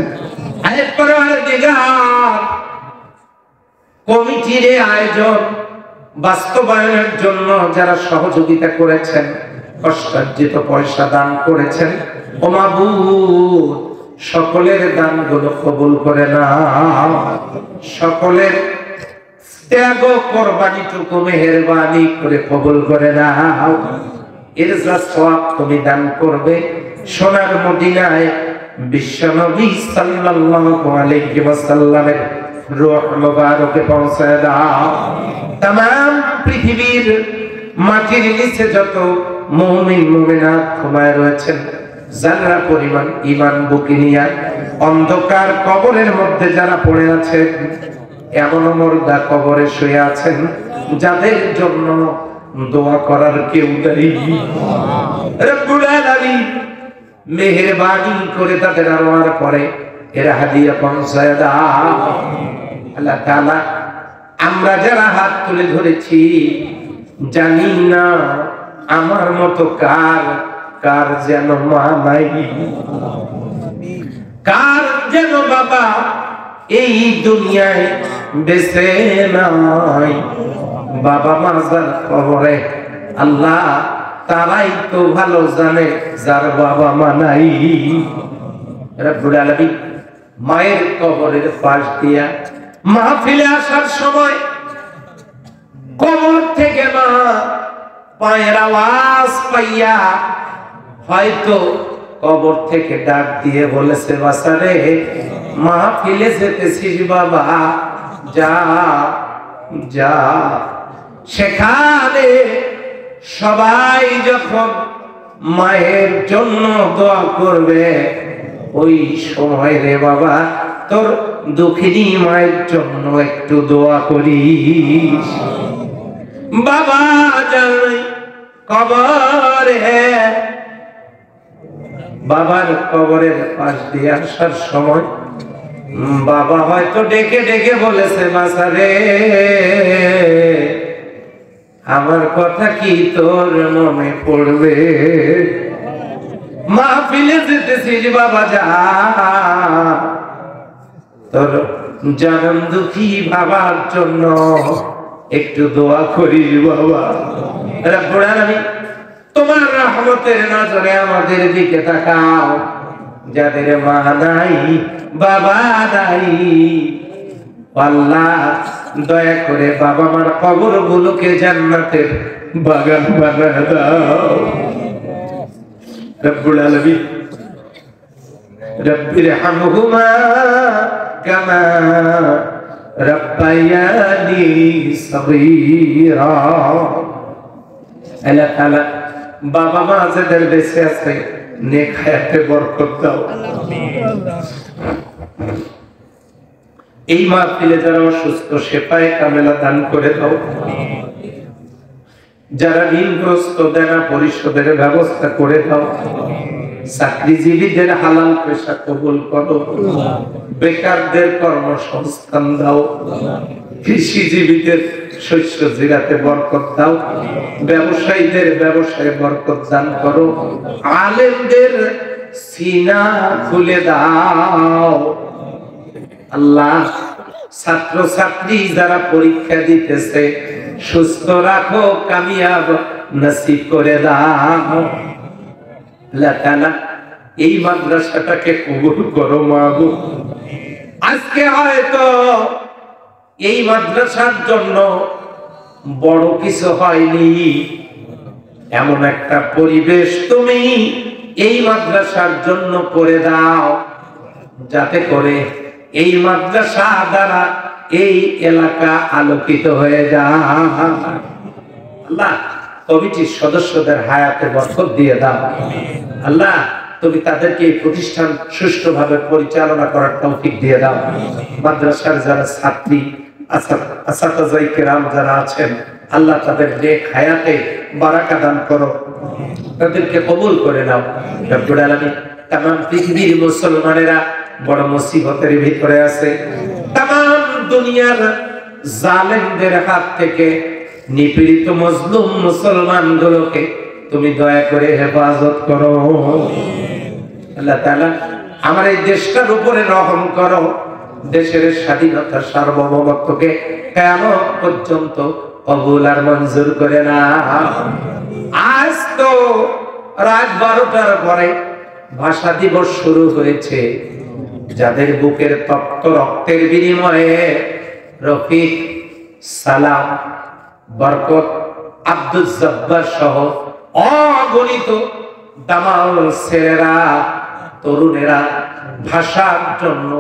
কমিটির আয়োজন বাস্তবায়নের জন্য যারা সহযোগিতা করেছেন, কষ্টার্জিত পয়সা দান করেছেন, ও মাবুদ সকলের দানগুলো কবুল করে নাও। সকলের ত্যাগ কোরবানিটুকু মেহেরবানি করে কবুল করে নাও। এর যা সওয়াব তুমি দান করবে সোনার মদিনায় বিশ্বনবী সাল্লাল্লাহু আলাইহি ওয়াসাল্লামের রূহ মুবারকে পৌঁছায় দাও। तमाम পৃথিবীর মাটির নিচে যত মুমিন মুমিনাত ঘুমায় রয়েছেন, যারা পরিমাণ ঈমান বুকে নিয়ে অন্ধকার কবরের মধ্যে যারা পড়ে আছেন, এমন মুর্দা কবরে শুয়ে আছেন যাদের জন্য দোয়া করার কেউ নেই, রব্বুল আলামিন মেহেরবানি করে তাদের আরওয়ার পরে এর হাদিয়া পৌঁছায় দাও। আল্লাহ তাআলা আমরা যারা হাত তুলে ধরেছি জানি না আমার মতো কার কার যেন মা নাই, কার যেন বাবা এই দুনিয়ায় বেঁচে নাই। বাবা মা যার কবরে, আল্লাহ তারাই তো ভালো জানে যার বাবা মা নাই। রব্বুল আলামিন মায়ের কবরের পাশ দিয়া মাহফিলে আসার সময় কবর থেকে মা পায়ের আওয়াজ পাইয়া হয়তো কবর থেকে ডাক দিয়ে বলেছে, বাসারে মাহফিলে যেতেছিস বাবা, যা যা। সেখানে সবাই যখন মায়ের জন্য দোয়া করবে, ওই সময় রে বাবা তোর দুঃখিনী মায়ের জন্য একটু দোয়া করিস। বাবা জানাই কবরে, বাবার কবরের পাশ দিয়ে আসার সময় বাবা হয়তো ডেকে ডেকে বলেছে, বাসারে আমার কথা কি তোর মনে পড়বে? মাহফিলে যেতেছিস বাবা, যা তোর জানান দুঃখী বাবার জন্য একটু দোয়া করিস বাবা। রব্বুল আলামিন তোমার রহমতের নজরে আমাদের দিকে তাকাও, যাদের মা নাই বাবা নাই, আল্লাহ দয়া করে বাবা মার কবরগুলোকে জান্নাতের বাগান বানায় দাও। রব্বুল আলামিন রব্বিরহামহুমা কামা রাব্বায়ানি সগীরা। আল্লাহ তাআলা বাবা মা যাদের বেঁচে আছে নেক হায়াতে বরকত দাও। এই মাহফিলে যারা অসুস্থ শেফায়ে কামেলা দান করে দাও। যারা ঋণগ্রস্ত দেনা পরিশোধের ব্যবস্থা করে দাও। চাকরিজীবীদের হালাল পেশা কবুল করো। বেকারদের কর্মসংস্থান দাও। কৃষিজীবীদের শস্য জিরাতে বরকত দাও। ব্যবসায়ীদের ব্যবসায়ে বরকত দান করো। আলেমদের সিনা খুলে দাও। আল্লাহ ছাত্র ছাত্রী যারা পরীক্ষা দিতেছে সুস্থ রাখো, কামিয়াব নসিব করে দাও। আল্লাহ তাআলা এই মাদ্রাসাটাকে কবুল করো মাবুদ। আজকে হয়তো এই মাদ্রাসার জন্য বড় কিছু হয়নি, এমন একটা পরিবেশ তুমি এই মাদ্রাসার জন্য করে দাও যাতে করে এই মাদ্রাসা দ্বারা এই এলাকা আলোকিত হয়ে যায়। আল্লাহ কমিটির সদস্যদের হায়াতে বরকত দিয়ে দাও। আল্লাহ তুমি তাদেরকে এই প্রতিষ্ঠান সুষ্ঠুভাবে পরিচালনা করার তৌফিক দিয়ে দাও। মাদ্রাসার যারা ছাত্রী আসাতাজায়ে কেরাম যারা আছেন, আল্লাহ তাদের নেক হায়াতে বারাকা দান করো, তাদেরকে কবুল করে নাও। রব্বুল আলামিন तमाम পৃথিবীর মুসলমানেরা বড় মুসিবতের ভিতরে আছে। তাম দুনিয়ার জালেমদের হাত থেকে নিপীড়িত মজলুম মুসলমানগুলোকে তুমি দয়া করে হেফাজত করো। আল্লাহ তাআলা আমার এই দেশটার উপরে রহম করো। দেশের স্বাধীনতা সার্বভৌমত্বকে কিয়ামত পর্যন্ত কবুল আর মঞ্জুর করে না। আজ তো রাত 12টার পরে ভাষা দিবস শুরু হয়েছে। যাদের বুকের তপ্ত রক্তের বিনিময়ে রফিক, সালাম, বরকত, আব্দুল জব্বার সহ অগণিত দামাল ছেলেরা, তরুণেরা ভাষার জন্য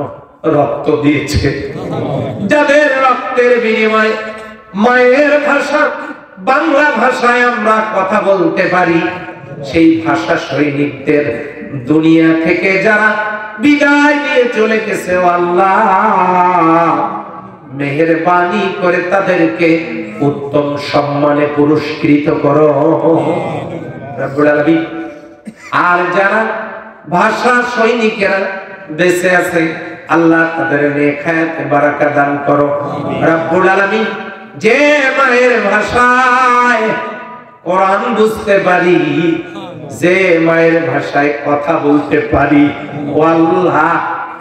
রক্ত দিয়েছে। যাদের রক্তের বিনিময়ে মায়ের ভাষা বাংলা ভাষায় আমরা কথা বলতে পারি, সেই ভাষা সৈনিকদের দুনিয়া থেকে যারা বিদায় নিয়ে চলে গেছে, আল্লাহ মেহেরবানি করে তাদেরকে উত্তম সম্মানে পুরস্কৃত করো রব্বুল আলামিন। আর যারা ভাষা সৈনিকেরা বেঁচে আছে, আল্লাহ তাদের নেক হায়াতে বারাকা দান করো রব্বুল আলামিন। যে মায়ের ভাষায় কোরআন বুঝতে পারি, যে মায়ের ভাষায় কথা বলতে পারি, ও আল্লাহ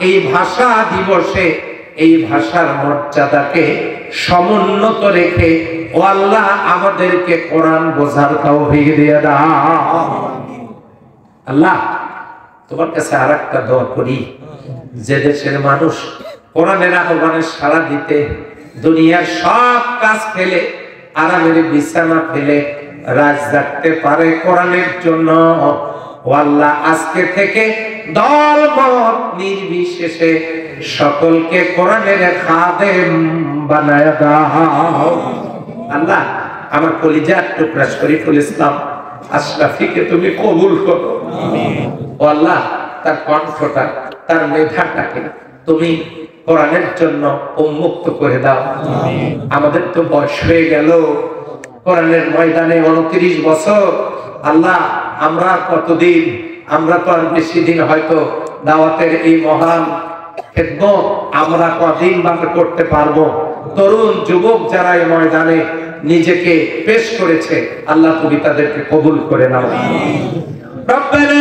এই ভাষা দিবসে এই ভাষার মর্যাদাকে সমুন্নত রেখে ও আল্লাহ আমাদেরকে কোরআন বোঝার তৌফিক দিয়ে দাও। আল্লাহ তোমার কাছে আরেকটা দোয়া করি, যে দেশের মানুষ কোরআনের আহ্বানে সাড়া দিতে দুনিয়ার সব কাজ ফেলে, আরামের বিছানা ফেলে রাজ জাগতে পারে কোরআনের জন্য, ও আল্লাহ আজকে থেকে দল মত নির্বিশেষে সকলকে কোরআনের খাদেম বানায় দাও। আল্লাহ আমার কলিজার টুকরা শরীফুল ইসলাম আশরাফিকে তুমি কবুল করো। ও আল্লাহ তার কণ্ঠটা, তার মেধাটাকে তুমি কোরআনের জন্য উন্মুক্ত করে দাও। আমাদের তো বয়স হয়ে গেল কোরআনের ময়দানে 29 বছর। আল্লাহ আমরা কতদিন, আমরা তো আর বেশি দিন হয়তো দাওয়াতের এই মহান খেদমত আমরা কদিন বাংলা করতে পারবো। তরুণ যুবক যারা এই ময়দানে নিজেকে পেশ করেছে, আল্লাহ তুমি তাদেরকে কবুল করে নাও। রব্বানা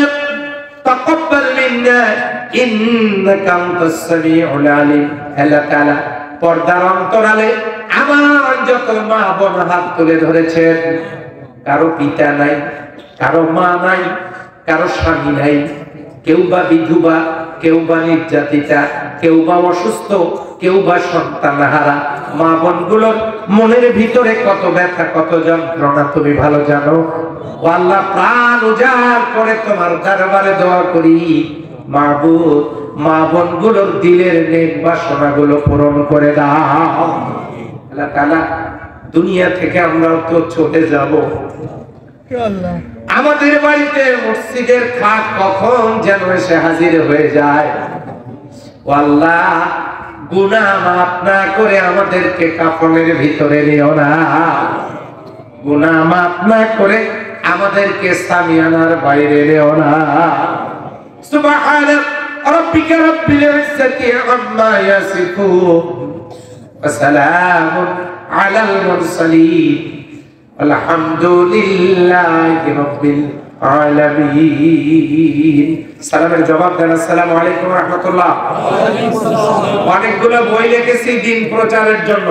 তাকাব্বাল মিন্না ইন্নাকা আনতাস সামিউল আলিম। আল্লাহ তাআলা পর্দার অন্তরালে আমার যত মা বোন হাত তুলে ধরেছেন, কারো পিতা নাই, কারো মা নাই, কারো স্বামী নাই, কেউ বা বিধবা, কেউ বা নির্যাতিতা, কেউ বা অসুস্থ, কেউ বা সন্তানহারা মা বোনগুলোর মনের ভিতরে কত ব্যথা, কত যন্ত্রণা তুমি ভালো জানো। ও আল্লাহ প্রাণ উজাড় করে তোমার দরবারে দোয়া করি, মাবুদ মা বোনগুলোর দিলের নেক বাসনাগুলো পূরণ করে দাও। আল্লাহ তাআলা দুনিয়া থেকে আমরা তো চলে যাব, আমাদের বাড়িতে মসজিদের খাট কখন যেন এসে হাজির হয়ে যায়। ও আল্লাহ গুনাহ মাফ না করে আমাদেরকে কাফনের ভিতরে নিও না, গুনাহ মাফ না করে আমাদেরকে সামিয়ানার বাইরে নিও না। সুবহানা রাব্বিকা রাব্বিল ইজ্জাতি আম্মা ইয়াসিফুন ওয়া সালামুন আলাল মুরসালিন আলহামদুলিল্লাহি রাব্বিল আলামিন। সালামের জবাব দেন আসসালামু আলাইকুম ওয়া রাহমাতুল্লাহ। ওয়া আলাইকুম আসসালাম। অনেকগুলো বই লিখেছি দিন প্রচারের জন্য।